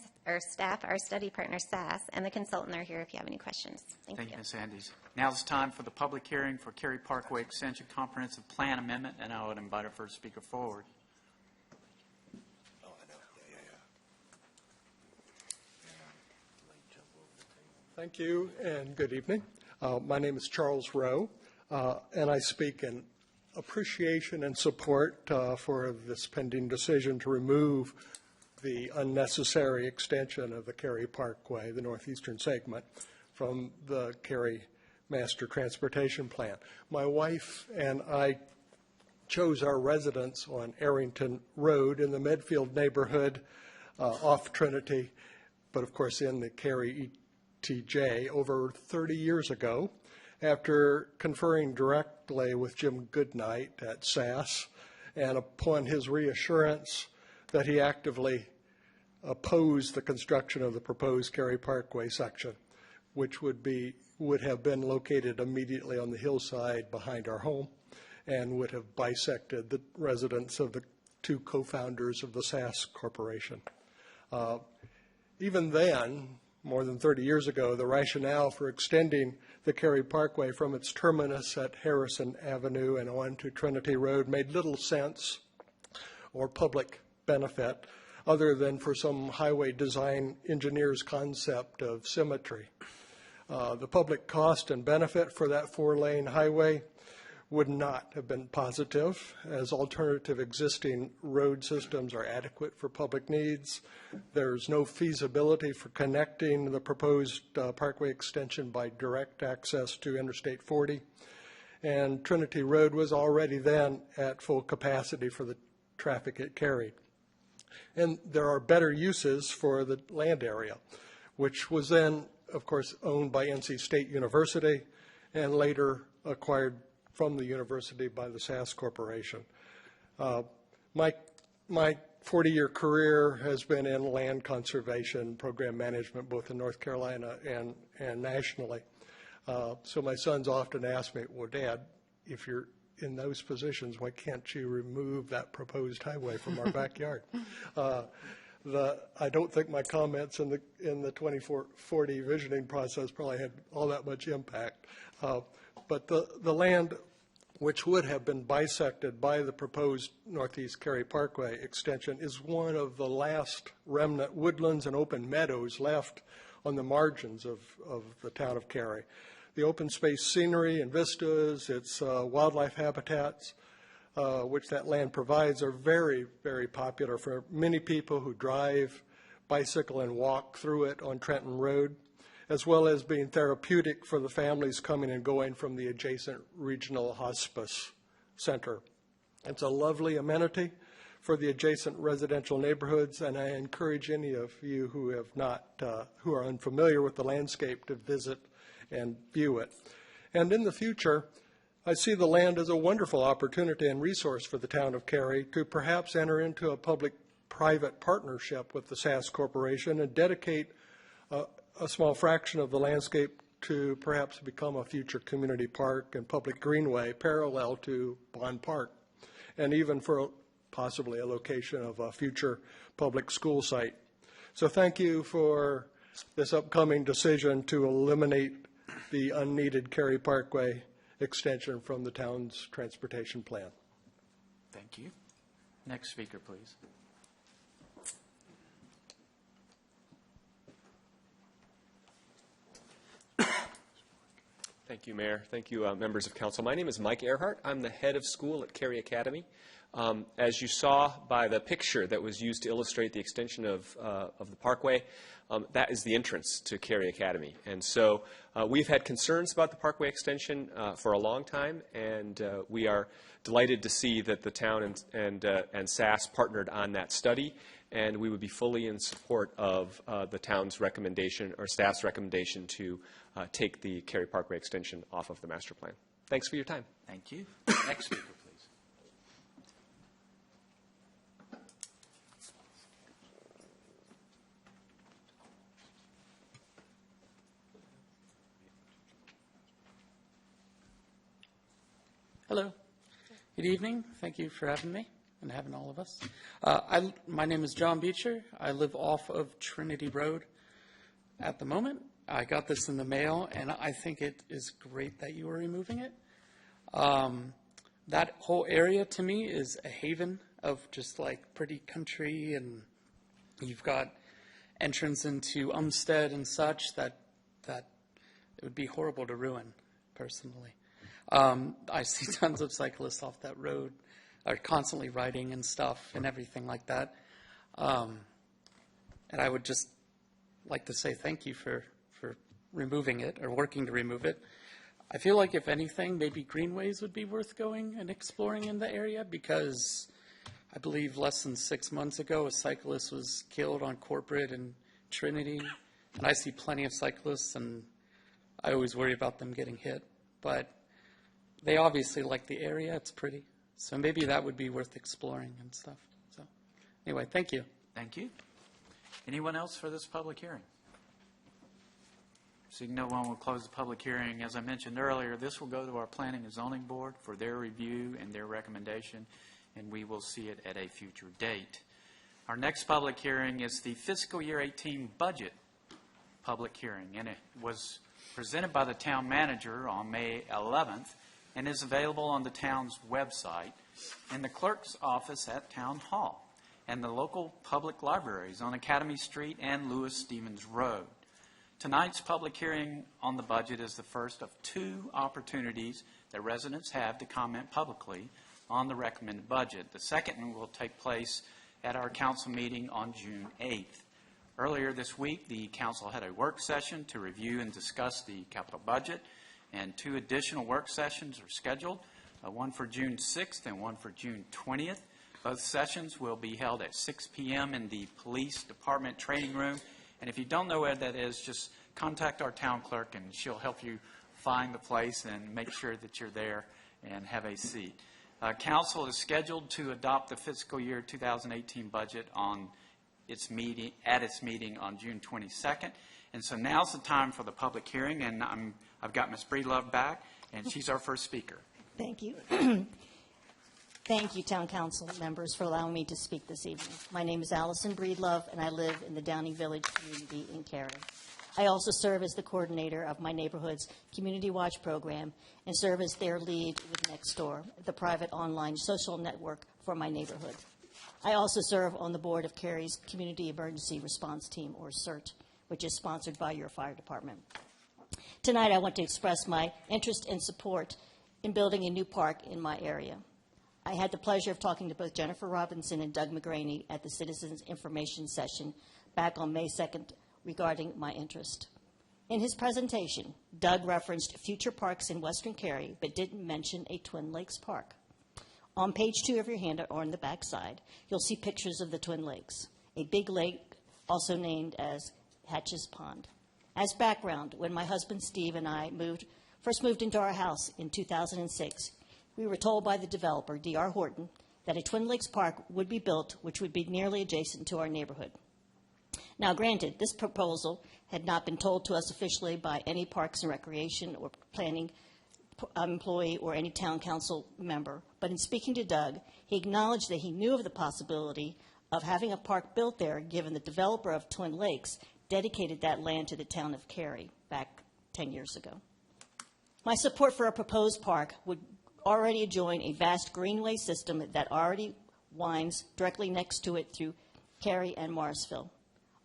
SAS, and the consultant are here if you have any questions. Thank you. Thank you, Ms. Andes. Now it's time for the public hearing for Cary Parkway Extension Comprehensive Plan Amendment, and I would invite our first speaker forward. Thank you, and good evening. My name is Charles Rowe, and I speak in appreciation and support for this pending decision to remove the unnecessary extension of the Cary Parkway, the northeastern segment, from the Cary Master Transportation Plan. My wife and I chose our residence on Arrington Road in the Medfield neighborhood off Trinity, but of course in the Cary ETJ over 30 years ago, after conferring directly with Jim Goodnight at SAS, and upon his reassurance that he actively opposed the construction of the proposed Cary Parkway section, which would have been located immediately on the hillside behind our home and would have bisected the residence of the two co-founders of the SAS Corporation. Even then, more than 30 years ago, the rationale for extending the Cary Parkway from its terminus at Harrison Avenue and on to Trinity Road made little sense or public benefit other than for some highway design engineer's concept of symmetry. The public cost and benefit for that four-lane highway would not have been positive, as alternative existing road systems are adequate for public needs. There's no feasibility for connecting the proposed parkway extension by direct access to Interstate 40. And Trinity Road was already then at full capacity for the traffic it carried. And there are better uses for the land area, which was then, of course, owned by NC State University and later acquired from the university by the SAS Corporation. My 40-year career has been in land conservation, program management, both in North Carolina and nationally. So my sons often ask me, well, Dad, if you're in those positions, why can't you remove that proposed highway from our backyard? I don't think my comments in the 2040 visioning process probably had all that much impact. But the land which would have been bisected by the proposed Northeast Cary Parkway extension is one of the last remnant woodlands and open meadows left on the margins of the town of Cary. The open space scenery and vistas, its wildlife habitats, which that land provides, are very, very popular for many people who drive, bicycle, and walk through it on Trenton Road, as well as being therapeutic for the families coming and going from the adjacent regional hospice center. It's a lovely amenity for the adjacent residential neighborhoods, and I encourage any of you who who are unfamiliar with the landscape to visit and view it. And in the future, I see the land as a wonderful opportunity and resource for the town of Cary to perhaps enter into a public-private partnership with the SAS Corporation and dedicate a small fraction of the landscape to perhaps become a future community park and public greenway parallel to Bond Park, and even for possibly a location of a future public school site. So thank you for this upcoming decision to eliminate the unneeded Cary Parkway extension from the town's transportation plan. Thank you. Next speaker, please. Thank you, Mayor. Thank you, members of council. My name is Mike Earhart. I'm the head of school at Cary Academy. As you saw by the picture that was used to illustrate the extension of the parkway, that is the entrance to Cary Academy. And so we've had concerns about the parkway extension for a long time, and we are delighted to see that the town and SAS partnered on that study, and we would be fully in support of the town's recommendation or staff's recommendation to take the Cary Parkway extension off of the master plan. Thanks for your time. Thank you. Next speaker, please. Hello. Good evening. Thank you for having me and having all of us. My name is John Beecher. I live off of Trinity Road at the moment. I got this in the mail, and I think it is great that you are removing it. That whole area, to me, is a haven of just like pretty country, and you've got entrance into Umstead and such that it would be horrible to ruin, personally. I see tons of cyclists off that road, are constantly riding and stuff and everything like that. And I would just like to say thank you for removing it or working to remove it. I feel like, if anything, maybe greenways would be worth going and exploring in the area, because I believe less than 6 months ago a cyclist was killed on Corporate and Trinity. And I see plenty of cyclists, and I always worry about them getting hit. But they obviously like the area. It's pretty. So maybe that would be worth exploring and stuff. So anyway, thank you. Thank you. Anyone else for this public hearing? Seeing no one, will close the public hearing. As I mentioned earlier, this will go to our Planning and Zoning Board for their review and their recommendation, and we will see it at a future date. Our next public hearing is the fiscal year 18 budget public hearing, and it was presented by the town manager on May 11th and is available on the town's website, in the clerk's office at Town Hall, and the local public libraries on Academy Street and Lewis Stevens Road. Tonight's public hearing on the budget is the first of two opportunities that residents have to comment publicly on the recommended budget. The second will take place at our council meeting on June 8th. Earlier this week, the council had a work session to review and discuss the capital budget, and two additional work sessions are scheduled, one for June 6th and one for June 20th. Both sessions will be held at 6 p.m. in the Police Department Training Room. And if you don't know where that is, just contact our town clerk and she'll help you find the place and make sure that you're there and have a seat. Council is scheduled to adopt the fiscal year 2018 budget on its meeting on June 22nd. And so now's the time for the public hearing, and I've got Ms. Breedlove back, and she's our first speaker. Thank you. Thank you, Town Council members, for allowing me to speak this evening. My name is Allison Breedlove, and I live in the Downing Village community in Cary. I also serve as the coordinator of my neighborhood's Community Watch program and serve as their lead with Nextdoor, the private online social network for my neighborhood. I also serve on the board of Cary's Community Emergency Response Team, or CERT, which is sponsored by your fire department. Tonight, I want to express my interest and support in building a new park in my area. I had the pleasure of talking to both Jennifer Robinson and Doug McGraney at the Citizens Information Session back on May 2nd regarding my interest. In his presentation, Doug referenced future parks in Western Cary, but didn't mention a Twin Lakes Park. On page 2 of your handout, or on the back side, you'll see pictures of the Twin Lakes, a big lake also named as Hatches Pond. As background, when my husband Steve and I first moved into our house in 2006, we were told by the developer, D.R. Horton, that a Twin Lakes Park would be built, which would be nearly adjacent to our neighborhood. Now, granted, this proposal had not been told to us officially by any Parks and Recreation or Planning employee or any town council member, but in speaking to Doug, he acknowledged that he knew of the possibility of having a park built there, given the developer of Twin Lakes dedicated that land to the town of Cary back 10 years ago. My support for a proposed park would already adjoin a vast greenway system that already winds directly next to it through Cary and Morrisville.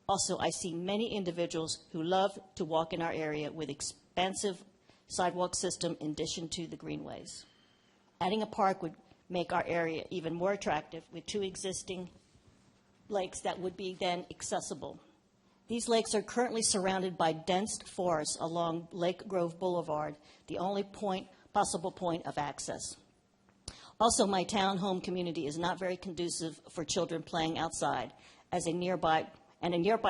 Also, I see many individuals who love to walk in our area with expansive sidewalk system in addition to the greenways. Adding a park would make our area even more attractive with two existing lakes that would be then accessible. These lakes are currently surrounded by dense forests along Lake Grove Boulevard, the only possible point of access. Also, my town home community is not very conducive for children playing outside, as a nearby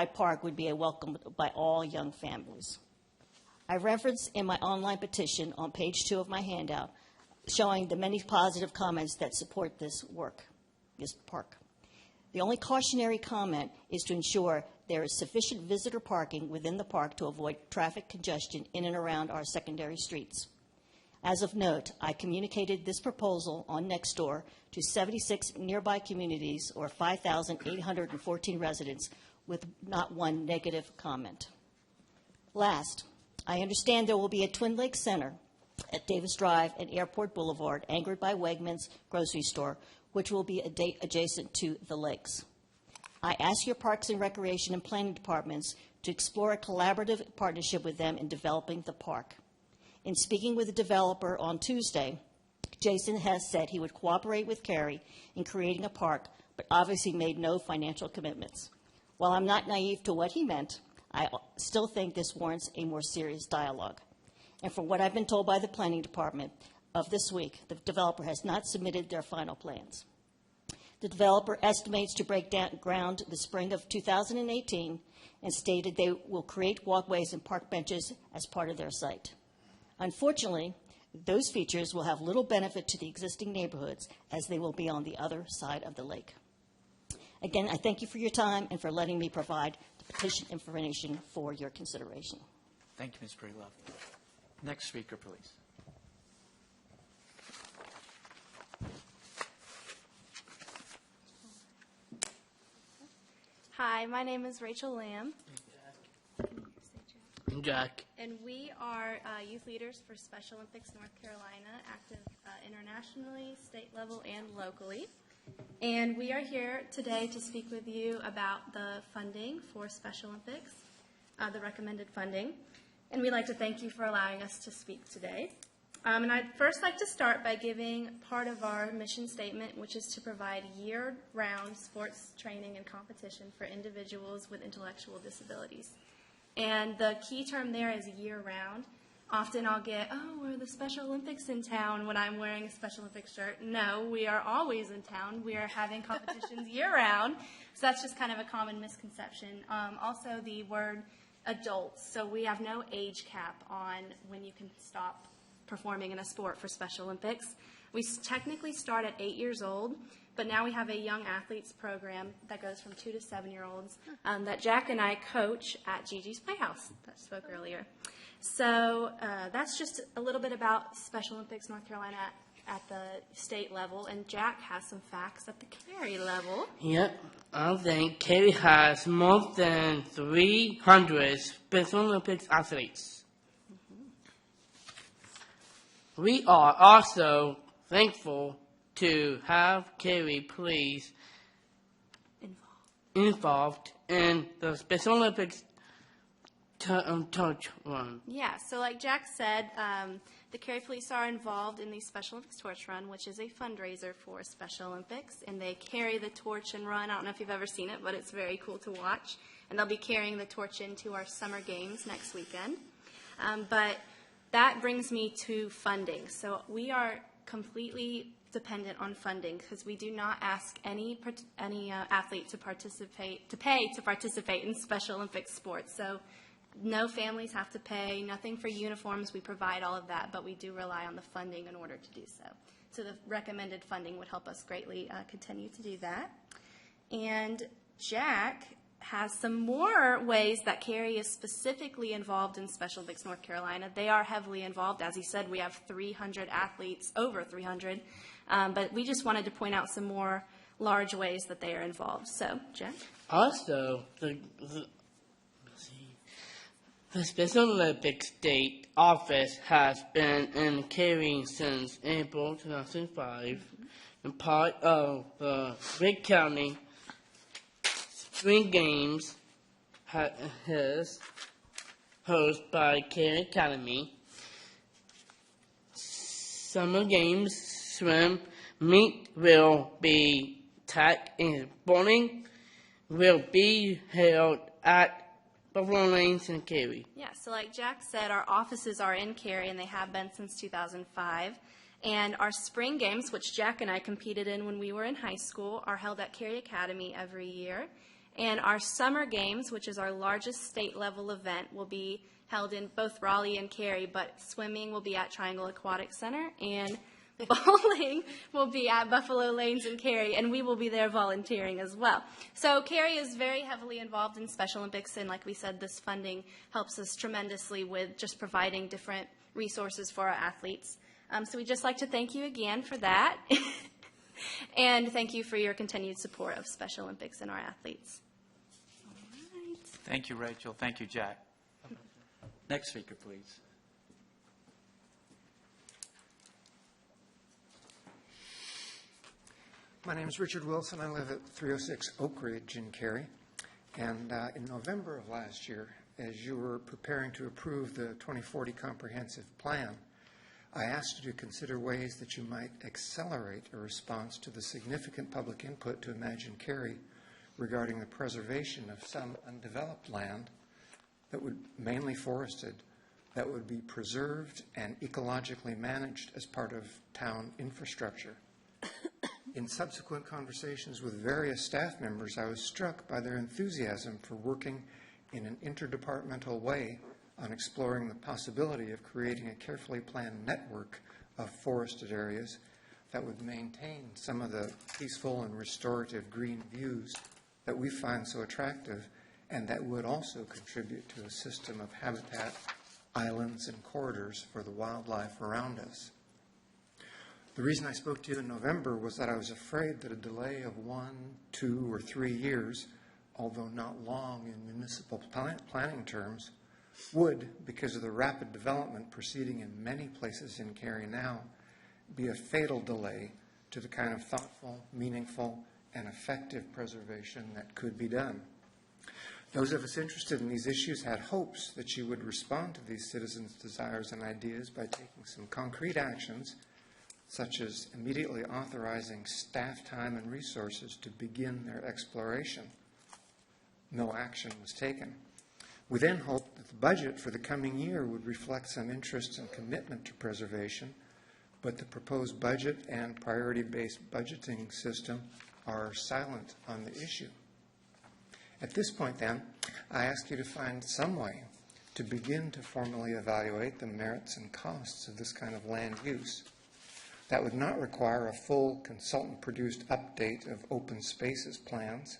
park would be welcomed by all young families. I reference in my online petition on page 2 of my handout, showing the many positive comments that support this park. The only cautionary comment is to ensure there is sufficient visitor parking within the park to avoid traffic congestion in and around our secondary streets. As of note, I communicated this proposal on Nextdoor to 76 nearby communities, or 5,814 residents, with not one negative comment. Last, I understand there will be a Twin Lakes Center at Davis Drive and Airport Boulevard, anchored by Wegmans grocery store, which will be adjacent to the lakes. I ask your Parks and Recreation and Planning departments to explore a collaborative partnership with them in developing the park. In speaking with the developer on Tuesday, Jason has said he would cooperate with Cary in creating a park, but obviously made no financial commitments. While I'm not naive to what he meant, I still think this warrants a more serious dialogue. And from what I've been told by the Planning Department of this week, the developer has not submitted their final plans. The developer estimates to break ground the spring of 2018 and stated they will create walkways and park benches as part of their site. Unfortunately, those features will have little benefit to the existing neighborhoods, as they will be on the other side of the lake. Again, I thank you for your time and for letting me provide the petition information for your consideration. Thank you, Ms. Breedlove. Next speaker, please. Hi, my name is Rachel Lamb. Jack. And we are youth leaders for Special Olympics North Carolina, active internationally, state level, and locally. And we are here today to speak with you about the funding for Special Olympics, the recommended funding. And we'd like to thank you for allowing us to speak today. And I'd first like to start by giving part of our mission statement, which is to provide year-round sports training and competition for individuals with intellectual disabilities. And the key term there is year-round. Often I'll get, oh, we're the Special Olympics in town when I'm wearing a Special Olympics shirt. No, we are always in town. We are having competitions year-round. So that's just kind of a common misconception. Also, the word adults. So we have no age cap on when you can stop performing in a sport for Special Olympics. We technically start at 8 years old, but now we have a young athletes program that goes from 2 to 7-year-olds that Jack and I coach at Gigi's Playhouse that I spoke earlier. So that's just a little bit about Special Olympics North Carolina at the state level, and Jack has some facts at the Cary level. Yep, I think Cary has more than 300 Special Olympics athletes. We are also thankful to have Cary police involved in the Special Olympics torch run. Yeah, so like Jack said, the Cary Police are involved in the Special Olympics Torch Run, which is a fundraiser for Special Olympics, and they carry the torch and run. I don't know if you've ever seen it, but it's very cool to watch. And they'll be carrying the torch into our summer games next weekend. But that brings me to funding. So we are completely dependent on funding because we do not ask any athlete to pay to participate in Special Olympics sports. So no families have to pay, nothing for uniforms. We provide all of that, but we do rely on the funding in order to do so. So the recommended funding would help us greatly continue to do that. And Jack has some more ways that Cary is specifically involved in Special Olympics North Carolina. They are heavily involved. As he said, we have 300 athletes, over 300. But we just wanted to point out some more large ways that they are involved. So, Jack? Also, the Special Olympics State Office has been in Cary since April 2005, and part of the Great County Spring Games is hosted by Cary Academy. Summer Games swim meet will be track and bowling will be held at Buffalo Lanes in Cary. Yeah, so like Jack said, our offices are in Cary, and they have been since 2005. And our spring games, which Jack and I competed in when we were in high school, are held at Cary Academy every year. And our summer games, which is our largest state-level event, will be held in both Raleigh and Cary, but swimming will be at Triangle Aquatic Center, and bowling will be at Buffalo Lanes in Cary, and we will be there volunteering as well. So Cary is very heavily involved in Special Olympics, and like we said, this funding helps us tremendously with just providing different resources for our athletes. So we'd just like to thank you again for that, and thank you for your continued support of Special Olympics and our athletes. All right. Thank you, Rachel. Thank you, Jack. Next speaker, please. My name is Richard Wilson. I live at 306 Oak Ridge in Cary. And in November of last year, as you were preparing to approve the 2040 Comprehensive Plan, I asked you to consider ways that you might accelerate a response to the significant public input to Imagine Cary regarding the preservation of some undeveloped land that would mainly forested, that would be preserved and ecologically managed as part of town infrastructure. In subsequent conversations with various staff members, I was struck by their enthusiasm for working in an interdepartmental way on exploring the possibility of creating a carefully planned network of forested areas that would maintain some of the peaceful and restorative green views that we find so attractive, and that would also contribute to a system of habitat islands, and corridors for the wildlife around us. The reason I spoke to you in November was that I was afraid that a delay of 1, 2, or 3 years, although not long in municipal planning terms, would, because of the rapid development proceeding in many places in Cary now, be a fatal delay to the kind of thoughtful, meaningful, and effective preservation that could be done. Those of us interested in these issues had hopes that you would respond to these citizens' desires and ideas by taking some concrete actions, such as immediately authorizing staff time and resources to begin their exploration. No action was taken. We then hoped that the budget for the coming year would reflect some interest and commitment to preservation, but the proposed budget and priority-based budgeting system are silent on the issue. At this point, then, I ask you to find some way to begin to formally evaluate the merits and costs of this kind of land use. That would not require a full consultant-produced update of open spaces plans.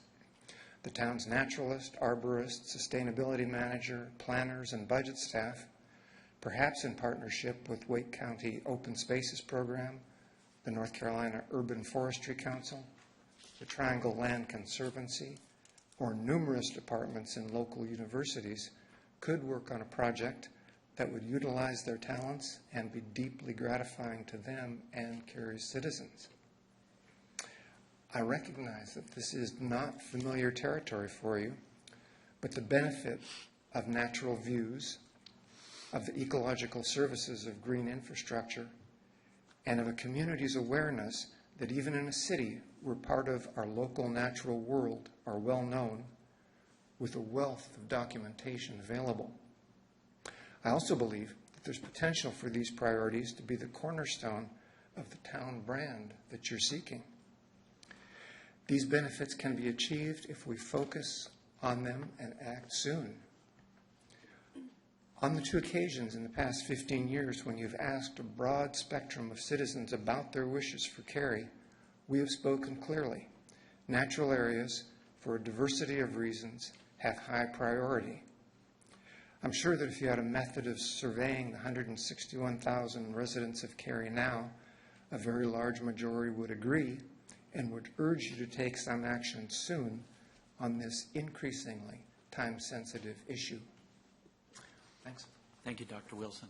The town's naturalist, arborist, sustainability manager, planners, and budget staff, perhaps in partnership with Wake County Open Spaces Program, the North Carolina Urban Forestry Council, the Triangle Land Conservancy, or numerous departments in local universities, could work on a project that would utilize their talents and be deeply gratifying to them and Cary's citizens. I recognize that this is not familiar territory for you, but the benefit of natural views, of the ecological services of green infrastructure, and of a community's awareness that even in a city we're part of our local natural world are well known, with a wealth of documentation available. I also believe that there's potential for these priorities to be the cornerstone of the town brand that you're seeking. These benefits can be achieved if we focus on them and act soon. On the 2 occasions in the past 15 years when you've asked a broad spectrum of citizens about their wishes for Cary, we have spoken clearly. Natural areas, for a diversity of reasons, have high priority. I'm sure that if you had a method of surveying the 161,000 residents of Cary now, a very large majority would agree and would urge you to take some action soon on this increasingly time-sensitive issue. Thanks. Thank you, Dr. Wilson.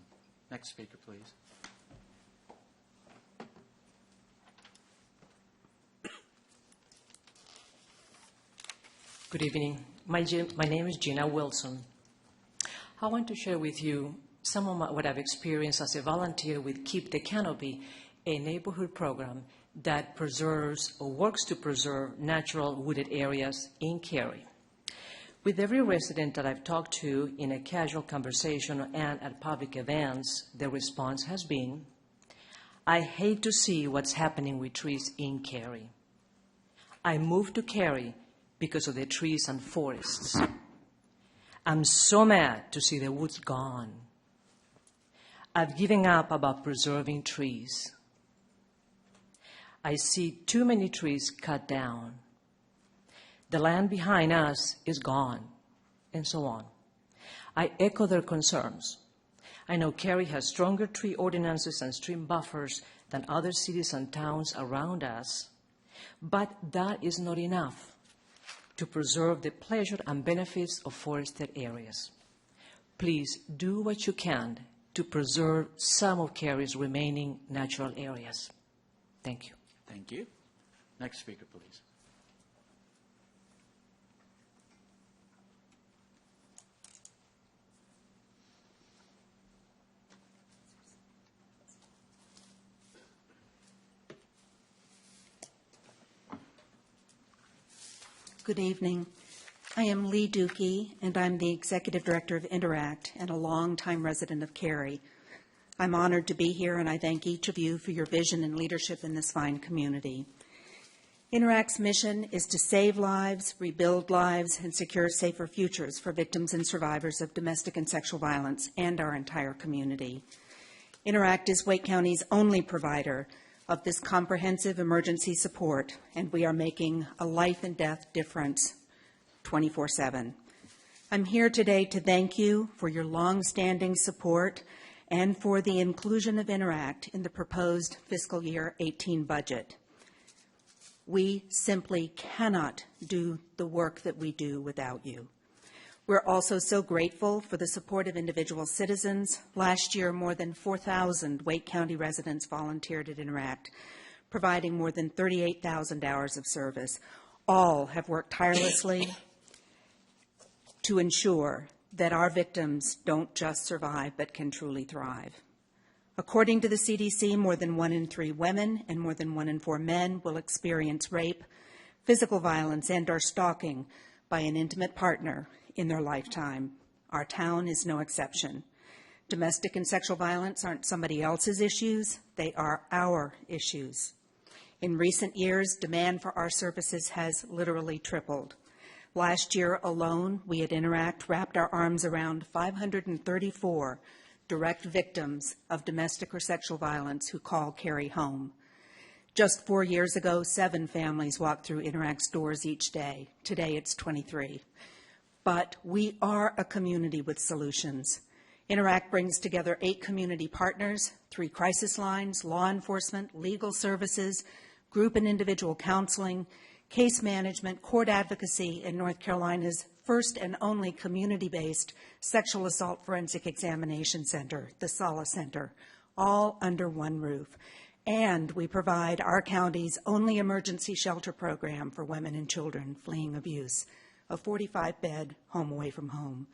Next speaker, please. Good evening. My name is Gina Wilson. I want to share with you some of what I've experienced as a volunteer with Keep the Canopy, a neighborhood program that preserves or works to preserve natural wooded areas in Cary. With every resident that I've talked to in a casual conversation and at public events, the response has been, I hate to see what's happening with trees in Cary. I moved to Cary because of the trees and forests. I'm so mad to see the woods gone. I've given up about preserving trees. I see too many trees cut down. The land behind us is gone, and so on. I echo their concerns. I know Cary has stronger tree ordinances and stream buffers than other cities and towns around us, but that is not enough to preserve the pleasure and benefits of forested areas. Please do what you can to preserve some of Cary's remaining natural areas. Thank you. Thank you. Next speaker, please. Good evening. I am Lee Dukey, and I'm the Executive Director of Interact and a longtime resident of Cary. I'm honored to be here, and I thank each of you for your vision and leadership in this fine community. Interact's mission is to save lives, rebuild lives, and secure safer futures for victims and survivors of domestic and sexual violence and our entire community. Interact is Wake County's only provider of this comprehensive emergency support, and we are making a life and death difference 24/7. I'm here today to thank you for your long-standing support and for the inclusion of Interact in the proposed fiscal year 18 budget. We simply cannot do the work that we do without you. We're also so grateful for the support of individual citizens. Last year, more than 4,000 Wake County residents volunteered at Interact, providing more than 38,000 hours of service. All have worked tirelessly to ensure that our victims don't just survive but can truly thrive. According to the CDC, more than 1 in 3 women and more than 1 in 4 men will experience rape, physical violence, and/or stalking by an intimate partner in their lifetime. Our town is no exception. Domestic and sexual violence aren't somebody else's issues, they are our issues. In recent years, demand for our services has literally tripled. Last year alone, we at Interact wrapped our arms around 534 direct victims of domestic or sexual violence who call Cary home. Just 4 years ago, 7 families walked through Interact's doors each day. Today, it's 23. But we are a community with solutions. Interact brings together 8 community partners, 3 crisis lines, law enforcement, legal services, group and individual counseling, case management, court advocacy, and North Carolina's first and only community-based sexual assault forensic examination center, the SALA Center, all under one roof. And we provide our county's only emergency shelter program for women and children fleeing abuse, a 45-bed home away from home.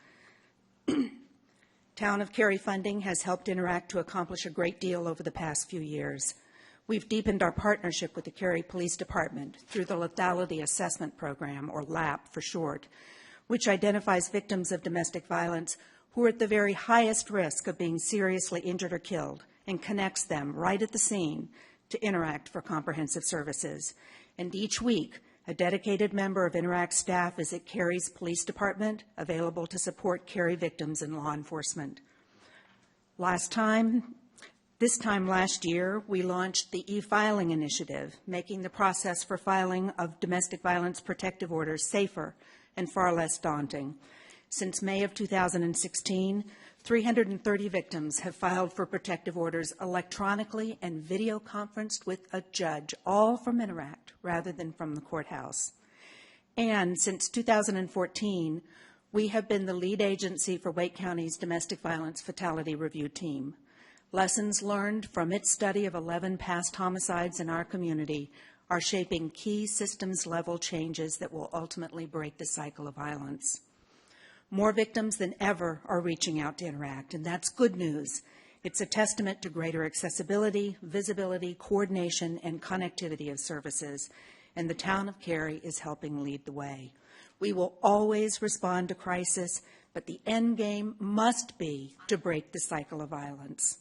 Town of Cary funding has helped Interact to accomplish a great deal over the past few years. We've deepened our partnership with the Cary Police Department through the Lethality Assessment Program, or LAP for short, which identifies victims of domestic violence who are at the very highest risk of being seriously injured or killed and connects them right at the scene to Interact for comprehensive services. And each week, a dedicated member of Interact staff is at Cary's Police Department, available to support Cary victims and law enforcement. This time last year, we launched the e-filing initiative, making the process for filing of domestic violence protective orders safer and far less daunting. Since May of 2016, 330 victims have filed for protective orders electronically and video conferenced with a judge, all from Interact rather than from the courthouse. And since 2014, we have been the lead agency for Wake County's domestic violence fatality review team. Lessons learned from its study of 11 past homicides in our community are shaping key systems-level changes that will ultimately break the cycle of violence. More victims than ever are reaching out to Interact, and that's good news. It's a testament to greater accessibility, visibility, coordination, and connectivity of services, and the town of Cary is helping lead the way. We will always respond to crisis, but the end game must be to break the cycle of violence.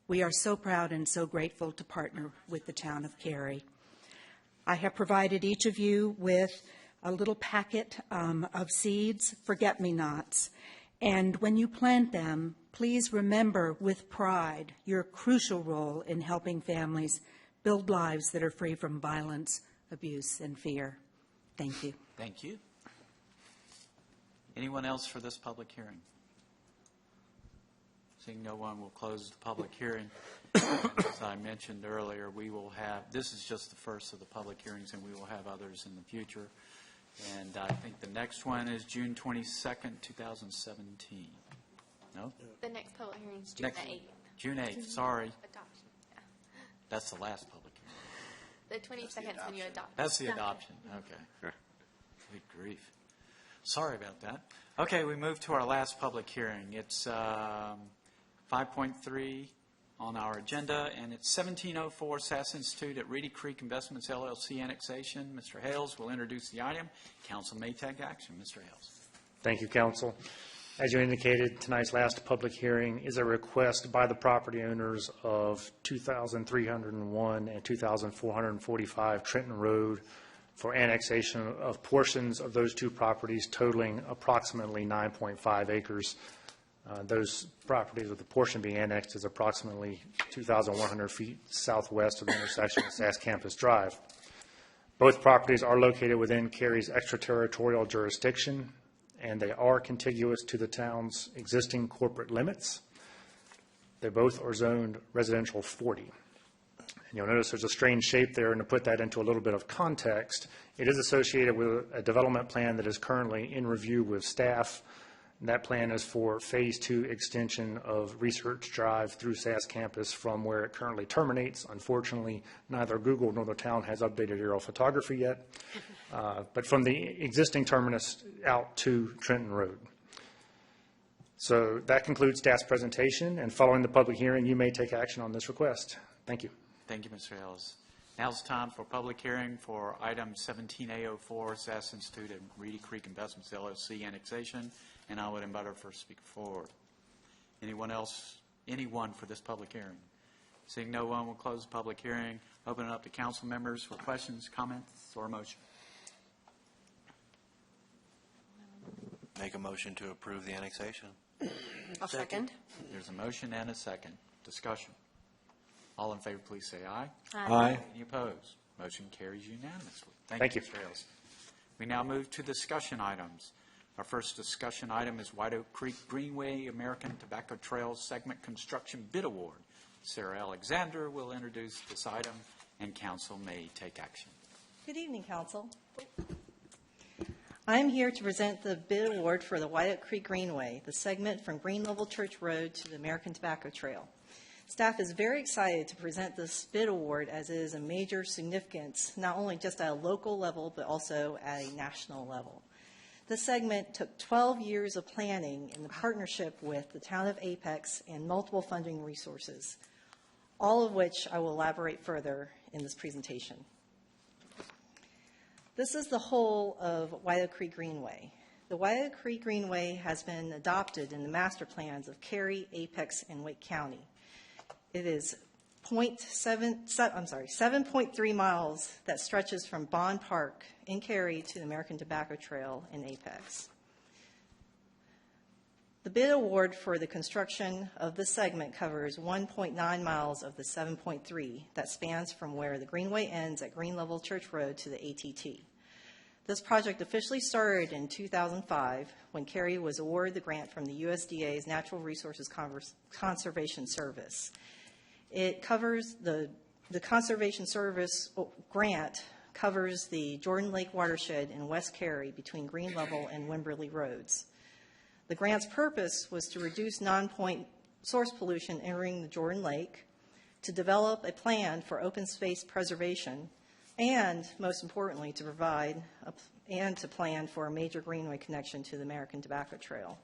We are so proud and so grateful to partner with the town of Cary. I have provided each of you with a little packet of seeds, forget-me-nots. And when you plant them, please remember with pride your crucial role in helping families build lives that are free from violence, abuse, and fear. Thank you. Thank you. Anyone else for this public hearing? Seeing no one, we'll close the public hearing. As I mentioned earlier, we will have, this is just the first of the public hearings, and we will have others in the future. And I think the next one is June 22nd, 2017. No? The next public hearing is June 8th. June 8th, sorry. Adoption. Yeah. That's the last public hearing. The 22nd is when you adopt. That's the adoption, okay. Good grief. Sorry about that. Okay, we move to our last public hearing. It's 5.3 on our agenda, and it's 1704 SAS Institute at Reedy Creek Investments, LLC annexation. Mr. Hales will introduce the item. Council may take action. Mr. Hales. Thank you, Council. As you indicated, tonight's last public hearing is a request by the property owners of 2,301 and 2,445 Trenton Road for annexation of portions of those two properties totaling approximately 9.5 acres. Those properties, with the portion being annexed, is approximately 2,100 feet southwest of the intersection of SAS Campus Drive. Both properties are located within Cary's extraterritorial jurisdiction, and they are contiguous to the town's existing corporate limits. They both are zoned residential 40. And you'll notice there's a strange shape there, and to put that into a little bit of context, it is associated with a development plan that is currently in review with staff. And that plan is for Phase 2 extension of Research Drive through SAS campus from where it currently terminates. Unfortunately, neither Google nor the town has updated aerial photography yet, but from the existing terminus out to Trenton Road. So that concludes staff's presentation, and following the public hearing, you may take action on this request. Thank you. Thank you, Mr. Ellis. Now it's time for public hearing for item 17A04, SAS Institute and Reedy Creek Investments LLC annexation, and I would invite our first speaker forward. Anyone for this public hearing? Seeing no one, we'll close the public hearing. Open it up to council members for questions, comments, or motion. Make a motion to approve the annexation. I'll second. There's a motion and a second. Discussion. All in favor, please say aye. Aye. Any opposed? Motion carries unanimously. Thank you. Mr. Ellis. We now move to discussion items. Our first discussion item is White Oak Creek Greenway American Tobacco Trail Segment Construction Bid Award. Sarah Alexander will introduce this item, and council may take action. Good evening, council. I'm here to present the bid award for the White Oak Creek Greenway, the segment from Green Level Church Road to the American Tobacco Trail. Staff is very excited to present this bid award as it is a major significance, not only just at a local level, but also at a national level. This segment took 12 years of planning in partnership with the town of Apex and multiple funding resources, all of which I will elaborate further in this presentation. This is the whole of White Oak Creek Greenway. The White Oak Creek Greenway has been adopted in the master plans of Cary, Apex, and Wake County. It is 7.3 miles that stretches from Bond Park in Cary to the American Tobacco Trail in Apex. The bid award for the construction of this segment covers 1.9 miles of the 7.3 that spans from where the Greenway ends at Green Level Church Road to the ATT. This project officially started in 2005 when Cary was awarded the grant from the USDA's Natural Resources Conservation Service. It covers the Conservation Service grant covers the Jordan Lake watershed in West Cary between Green Level and Wimberley Roads. The grant's purpose was to reduce non-point source pollution entering the Jordan Lake, to develop a plan for open space preservation, and, most importantly, to provide and to plan for a major greenway connection to the American Tobacco Trail.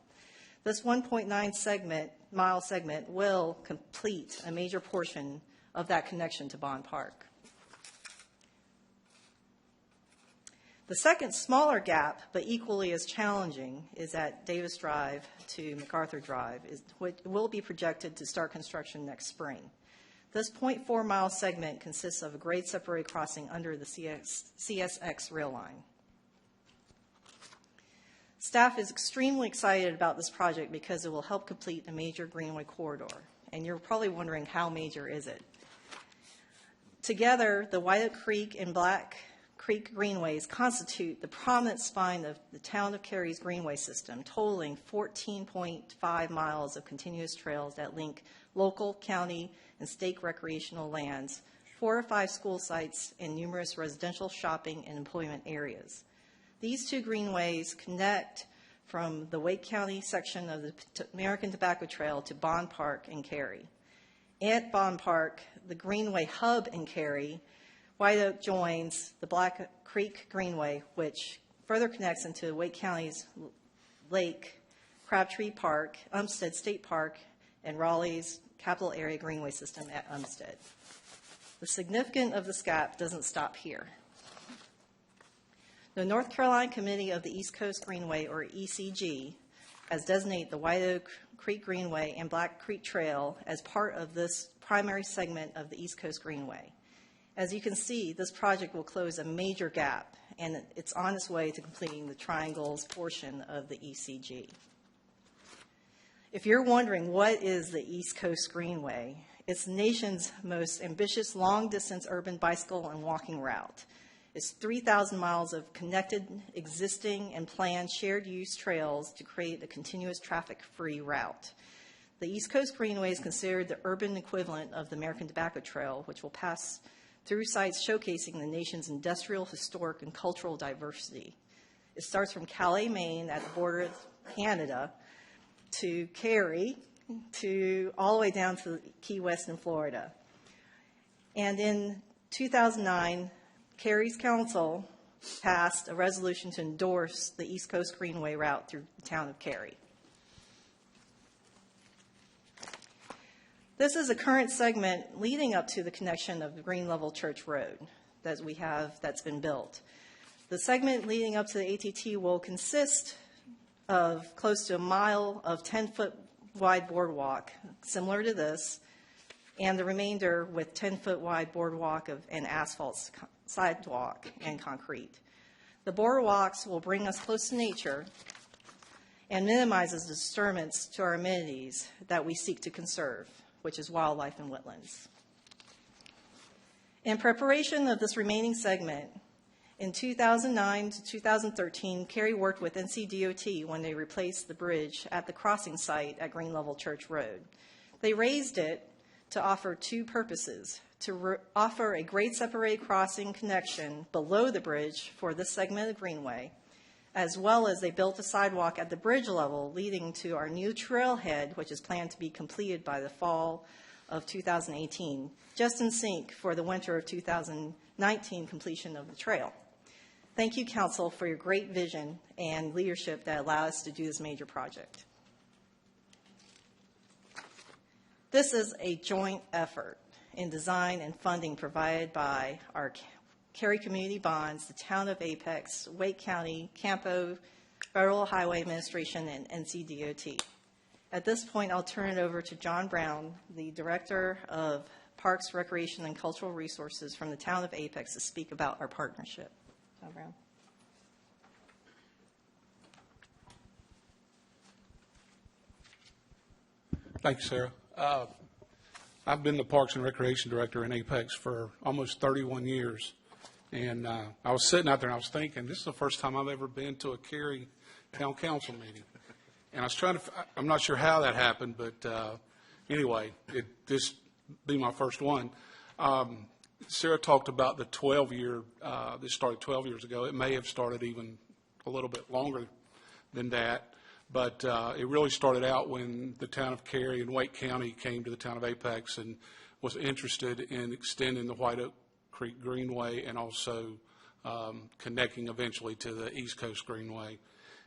This 1.9 mile segment will complete a major portion of that connection to Bond Park. The second smaller gap, but equally as challenging, is at Davis Drive to MacArthur Drive, which will be projected to start construction next spring. This 0.4 mile segment consists of a grade separated crossing under the CSX rail line. Staff is extremely excited about this project because it will help complete a major greenway corridor. And you're probably wondering, how major is it? Together, the White Oak Creek and Black Creek Greenways constitute the prominent spine of the town of Cary's greenway system, totaling 14.5 miles of continuous trails that link local, county, and state recreational lands, 4 or 5 school sites, and numerous residential, shopping, and employment areas. These two greenways connect from the Wake County section of the American Tobacco Trail to Bond Park in Cary. At Bond Park, the Greenway hub in Cary, White Oak joins the Black Creek Greenway, which further connects into Wake County's Lake, Crabtree Park, Umstead State Park, and Raleigh's Capital Area Greenway system at Umstead. The significance of this gap doesn't stop here. The North Carolina Committee of the East Coast Greenway, or ECG, has designated the White Oak Creek Greenway and Black Creek Trail as part of this primary segment of the East Coast Greenway. As you can see, this project will close a major gap, and it's on its way to completing the Triangles portion of the ECG. If you're wondering what is the East Coast Greenway, it's the nation's most ambitious long-distance urban bicycle and walking route. is 3,000 miles of connected, existing, and planned shared-use trails to create a continuous traffic-free route. The East Coast Greenway is considered the urban equivalent of the American Tobacco Trail, which will pass through sites showcasing the nation's industrial, historic, and cultural diversity. It starts from Calais, Maine, at the border of Canada, to Cary, to all the way down to Key West in Florida. And in 2009, Cary's council passed a resolution to endorse the East Coast Greenway route through the town of Cary. This is a current segment leading up to the connection of the Green Level Church Road that we have that's been built. The segment leading up to the ATT will consist of close to a mile of 10-foot wide boardwalk, similar to this, and the remainder with 10-foot wide boardwalk and asphalt sidewalk and concrete. The boardwalks will bring us close to nature and minimizes the disturbance to our amenities that we seek to conserve, which is wildlife and wetlands. In preparation of this remaining segment, in 2009 to 2013, Cary worked with NCDOT when they replaced the bridge at the crossing site at Green Level Church Road. They raised it to offer two purposes: to offer a grade separated crossing connection below the bridge for this segment of the Greenway, as well as they built a sidewalk at the bridge level leading to our new trailhead, which is planned to be completed by the fall of 2018, just in sync for the winter of 2019 completion of the trail. Thank you, Council, for your great vision and leadership that allowed us to do this major project. This is a joint effort in design and funding provided by our Cary Community Bonds, the Town of Apex, Wake County, Campo, Federal Highway Administration, and NCDOT. At this point, I'll turn it over to John Brown, the Director of Parks, Recreation, and Cultural Resources from the Town of Apex, to speak about our partnership. John Brown. Thank you, Sarah. I've been the Parks and Recreation Director in Apex for almost 31 years. And I was sitting out there and I was thinking, this is the first time I've ever been to a Cary Town Council meeting. And I was I'm not sure how that happened, but anyway, this be my first one. Sarah talked about the 12-year, this started 12 years ago. It may have started even a little bit longer than that. But it really started out when the town of Cary and Wake County came to the town of Apex and was interested in extending the White Oak Creek Greenway and also connecting eventually to the East Coast Greenway.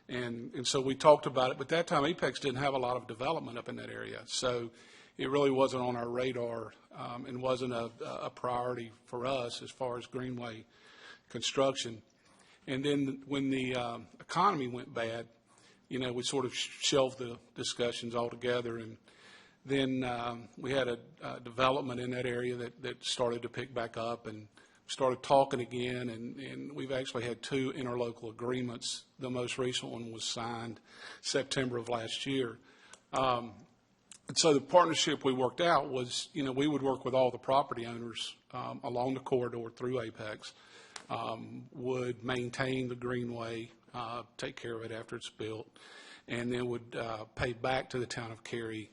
And so we talked about it, but at that time Apex didn't have a lot of development up in that area. So it really wasn't on our radar and wasn't a priority for us as far as Greenway construction. And then when the economy went bad, we sort of shelved the discussions altogether, and then we had a development in that area that started to pick back up and started talking again, and we've actually had two interlocal agreements. The most recent one was signed September of last year. And so the partnership we worked out was, we would work with all the property owners along the corridor through Apex, would maintain the greenway, take care of it after it's built, and then would pay back to the town of Cary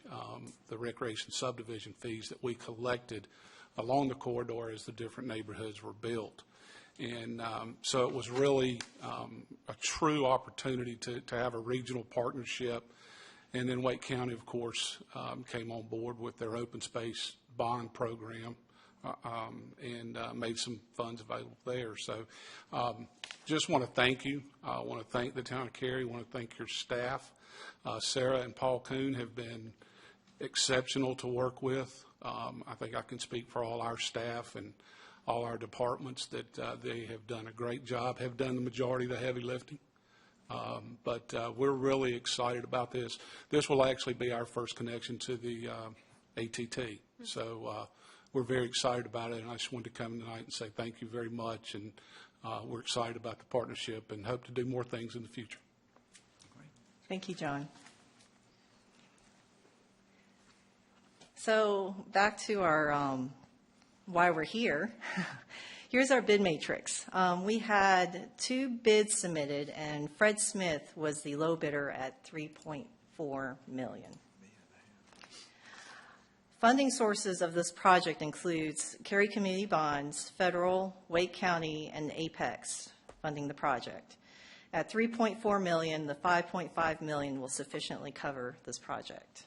the recreation subdivision fees that we collected along the corridor as the different neighborhoods were built. And so it was really a true opportunity to have a regional partnership. And then Wake County, of course, came on board with their open space bond program and made some funds available there. So just want to thank you. I want to thank the town of Cary. I want to thank your staff. Sarah and Paul Kuhn have been exceptional to work with. I think I can speak for all our staff and all our departments that they have done a great job, have done the majority of the heavy lifting. But we're really excited about this. This will actually be our first connection to the ATT. So we're very excited about it, and I just wanted to come tonight and say thank you very much, and we're excited about the partnership and hope to do more things in the future. Thank you, John. So back to our why we're here. Here's our bid matrix. We had 2 bids submitted, and Fred Smith was the low bidder at $3.4 million. Funding sources of this project includes Cary Community Bonds, federal, Wake County, and Apex funding the project. At $3.4 million, the $5.5 million will sufficiently cover this project.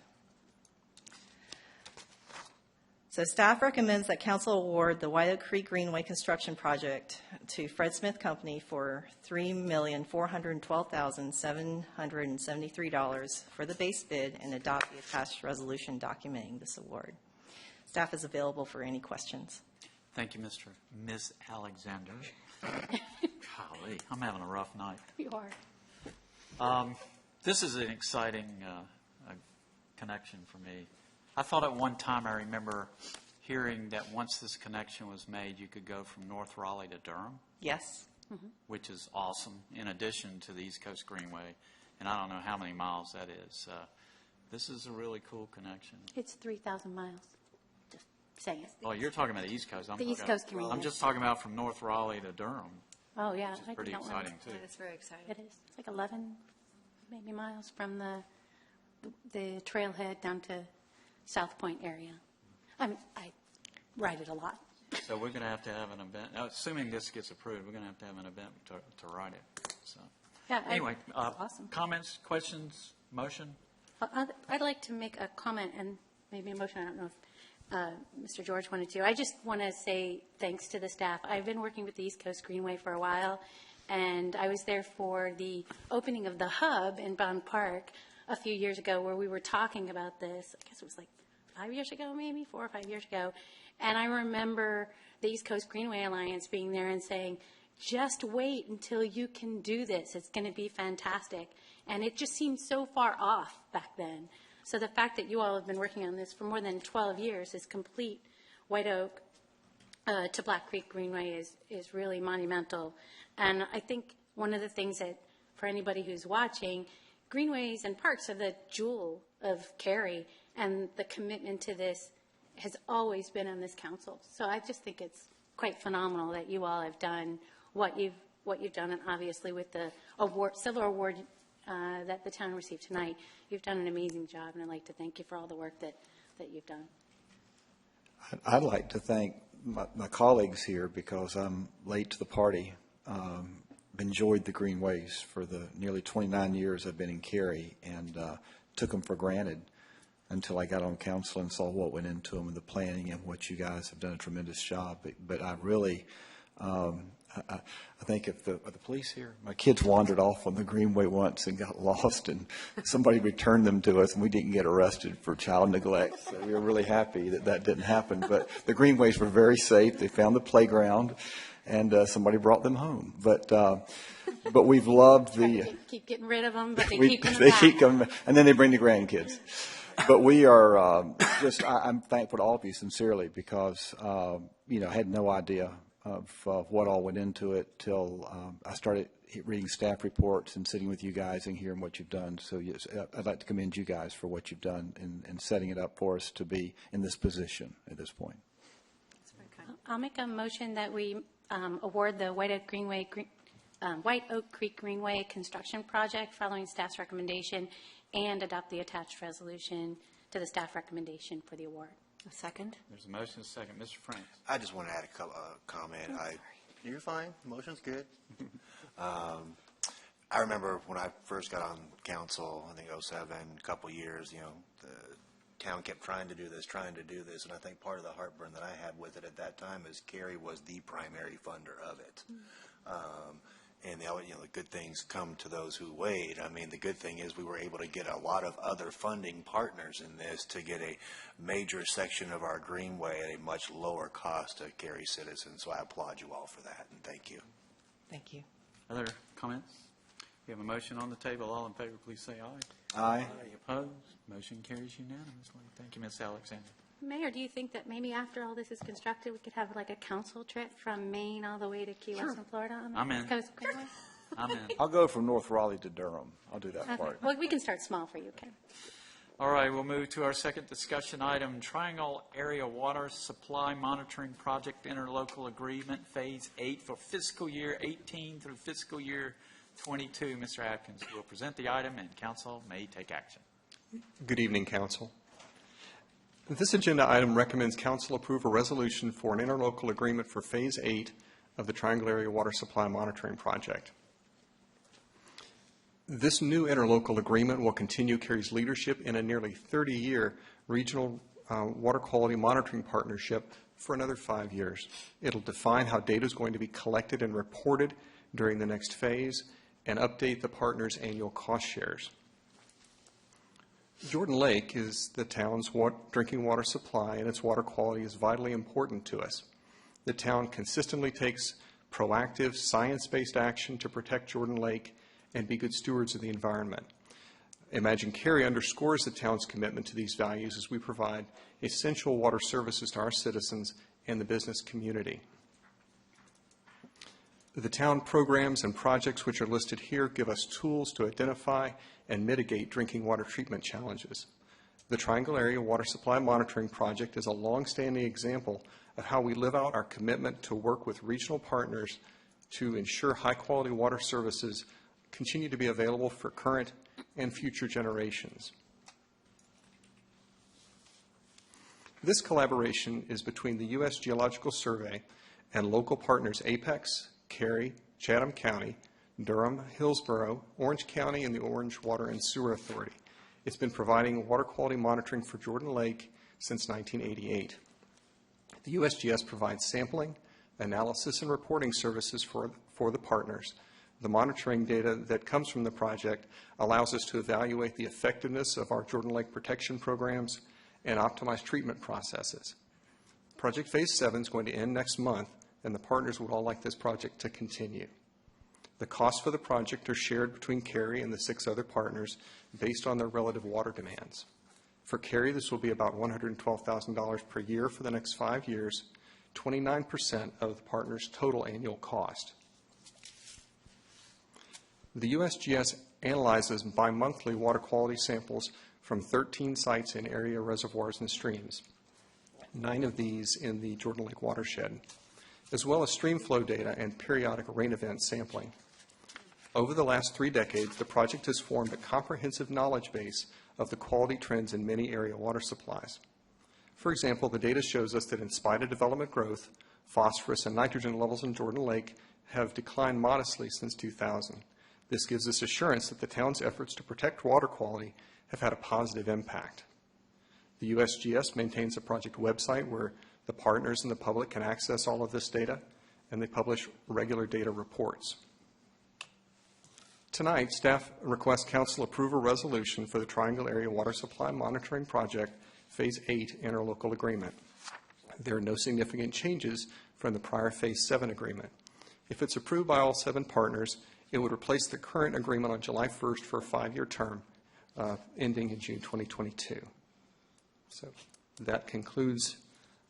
So staff recommends that council award the White Oak Creek Greenway construction project to Fred Smith Company for $3,412,773 for the base bid and adopt the attached resolution documenting this award. Staff is available for any questions. Thank you, Ms. Alexander. Golly, I'm having a rough night. You are. This is an exciting connection for me. I thought at one time, I remember hearing that once this connection was made, you could go from North Raleigh to Durham. Yes. Which is awesome, in addition to the East Coast Greenway. And I don't know how many miles that is. This is a really cool connection. It's 3,000 miles. Just saying it. Oh, you're talking about the East Coast. The East Coast Greenway. I'm just talking about from North Raleigh to Durham. Oh, yeah. Which is pretty exciting, too. It's very exciting. It is. It's like 11 maybe miles from the trailhead down to South Point area. I ride it a lot. So we're going to have an event. Now, assuming this gets approved, we're going to have an event to ride it. So Yeah. anyway, Awesome. Comments, questions, motion? I'd like to make a comment and maybe a motion. I don't know if Mr. George wanted to. I just want to say thanks to the staff. I've been working with the East Coast Greenway for a while, and I was there for the opening of the hub in Bond Park a few years ago where we were talking about this. I guess it was like 5 years ago, maybe 4 or 5 years ago. And I remember the East Coast Greenway Alliance being there and saying, just wait until you can do this. It's going to be fantastic. And it just seemed so far off back then. So the fact that you all have been working on this for more than 12 years is complete. White Oak to Black Creek Greenway is really monumental. And I think one of the things that, for anybody who's watching, greenways and parks are the jewel of Cary, and the commitment to this has always been on this council. So I just think it's quite phenomenal that you all have done what you've done, and obviously with the silver award that the town received tonight, you've done an amazing job, and I'd like to thank you for all the work that you've done. I'd like to thank my colleagues here because I'm late to the party. Enjoyed the Greenways for the nearly 29 years I've been in Cary, and took them for granted until I got on council and saw what went into them and the planning, and what you guys have done a tremendous job. But I really, I think if the police here, my kids wandered off on the Greenway once and got lost, and somebody returned them to us, and we didn't get arrested for child neglect. So we were really happy that didn't happen. But the Greenways were very safe. They found the playground, and somebody brought them home. But we've loved the. Keep getting rid of them, but they keep coming, and then they bring the grandkids. But we are I'm thankful to all of you sincerely because I had no idea of what all went into it till I started reading staff reports and sitting with you guys and hearing what you've done. So yes, I'd like to commend you guys for what you've done in setting it up for us to be in this position at this point. I'll make a motion that we award the White Oak Creek Greenway construction project following staff's recommendation, and adopt the attached resolution to the staff recommendation for the award. A second. There's a motion, a second. Mr. Franks. I just want to add a comment. You're fine. Motion's good. I remember when I first got on council, I think 2007, a couple years, the town kept trying to do this, and I think part of the heartburn that I had with it at that time is Cary was the primary funder of it. And the good things come to those who wait. I mean, the good thing is we were able to get a lot of other funding partners in this to get a major section of our greenway at a much lower cost to Cary citizens. So I applaud you all for that, and thank you. Thank you. Other comments? We have a motion on the table. All in favor, please say aye. Aye. Opposed? Motion carries unanimously. Thank you, Ms. Alexander. Mayor, do you think that maybe after all this is constructed, we could have like a council trip from Maine all the way to Key West in Florida? I'm in. I'm in. I'll go from North Raleigh to Durham. I'll do that Okay. part. Well, we can start small for you, Ken. All right, we'll move to our second discussion item, Triangle Area Water Supply Monitoring Project Interlocal Agreement, Phase 8 for fiscal year 18 through fiscal year 22. Mr. Atkins will present the item, and council may take action. Good evening, council. This agenda item recommends council approve a resolution for an interlocal agreement for Phase 8 of the Triangle Area Water Supply Monitoring Project. This new interlocal agreement will continue Cary's leadership in a nearly 30-year regional water quality monitoring partnership for another 5 years. It'll define how data is going to be collected and reported during the next phase and update the partners' annual cost shares. Jordan Lake is the town's drinking water supply, and its water quality is vitally important to us. The town consistently takes proactive, science-based action to protect Jordan Lake and be good stewards of the environment. Imagine Cary underscores the town's commitment to these values as we provide essential water services to our citizens and the business community. The town programs and projects which are listed here give us tools to identify and mitigate drinking water treatment challenges. The Triangle Area Water Supply Monitoring Project is a long-standing example of how we live out our commitment to work with regional partners to ensure high-quality water services continue to be available for current and future generations. This collaboration is between the U.S. Geological Survey and local partners Apex, Cary, Chatham County, Durham, Hillsborough, Orange County, and the Orange Water and Sewer Authority. It's been providing water quality monitoring for Jordan Lake since 1988. The USGS provides sampling, analysis, and reporting services for the partners. The monitoring data that comes from the project allows us to evaluate the effectiveness of our Jordan Lake protection programs and optimize treatment processes. Project Phase 7 is going to end next month, and the partners would all like this project to continue. The costs for the project are shared between Cary and the 6 other partners based on their relative water demands. For Cary, this will be about $112,000 per year for the next 5 years, 29% of the partner's total annual cost. The USGS analyzes bi-monthly water quality samples from 13 sites in area reservoirs and streams, 9 of these in the Jordan Lake watershed, as well as stream flow data and periodic rain event sampling. Over the last 3 decades, the project has formed a comprehensive knowledge base of the quality trends in many area water supplies. For example, the data shows us that in spite of development growth, phosphorus and nitrogen levels in Jordan Lake have declined modestly since 2000. This gives us assurance that the town's efforts to protect water quality have had a positive impact. The USGS maintains a project website where the partners and the public can access all of this data, and they publish regular data reports. Tonight, staff requests council approve a resolution for the Triangle Area Water Supply Monitoring Project Phase 8 interlocal agreement. There are no significant changes from the prior Phase 7 agreement. If it's approved by all 7 partners, it would replace the current agreement on July 1st for a 5-year term, ending in June 2022. So that concludes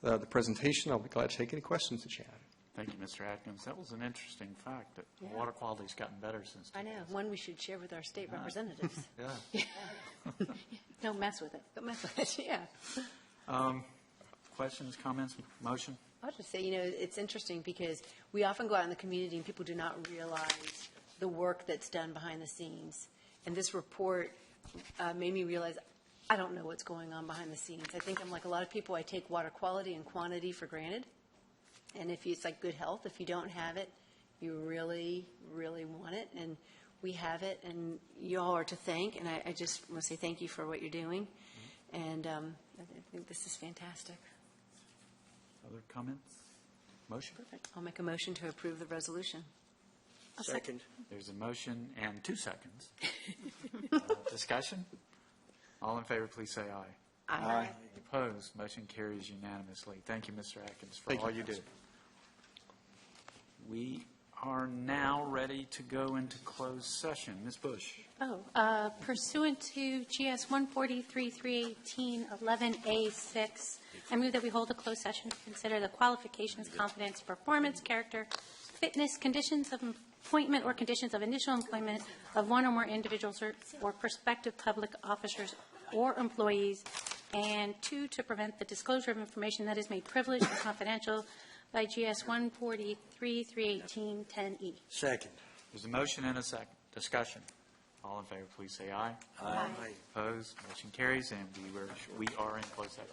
the presentation. I'll be glad to take any questions that you have. Thank you, Mr. Atkins. That was an interesting fact that water quality's gotten better since. I know, one we should share with our state representatives. Yeah. Don't mess with it. Don't mess with it, yeah. Questions, comments, motion? I'll just say, it's interesting because we often go out in the community and people do not realize the work that's done behind the scenes. And this report made me realize I don't know what's going on behind the scenes. I think I'm like a lot of people, I take water quality and quantity for granted. And it's like good health. If you don't have it, you really, really want it. And we have it, and you all are to thank. And I just want to say thank you for what you're doing. And I think this is fantastic. Other comments? Motion? Perfect. I'll make a motion to approve the resolution. I'll second. There's a motion and 2 seconds. Discussion? All in favor, please say aye. Aye. Opposed? Motion carries unanimously. Thank you, Mr. Atkins, for all you do. We are now ready to go into closed session. Ms. Bush. Pursuant to GS 143-318-11A6, I move that we hold a closed session to consider the qualifications, competence, performance, character, fitness, conditions of appointment, or conditions of initial employment of one or more individuals or prospective public officers or employees, and 2, to prevent the disclosure of information that is made privileged or confidential by GS 143-318-10E. Second. There's a motion and a second. Discussion. All in favor, please say aye. Aye. Opposed? Motion carries, and we are in closed session.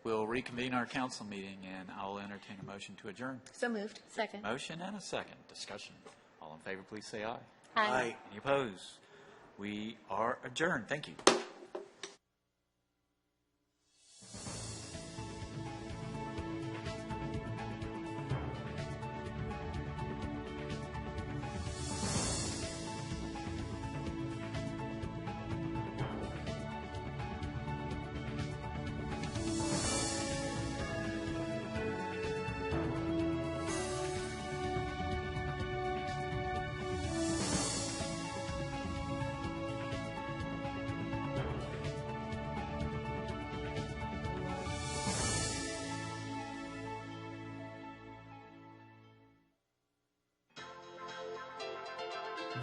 we'll reconvene our council meeting, and I'll entertain a motion to adjourn. So moved. Second. Motion and a second. Discussion. All in favor, please say aye. Aye. Any opposed? We are adjourned. Thank you.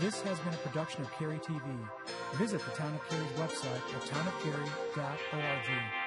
This has been a production of Cary TV. Visit the Town of Cary's website at townofcary.org.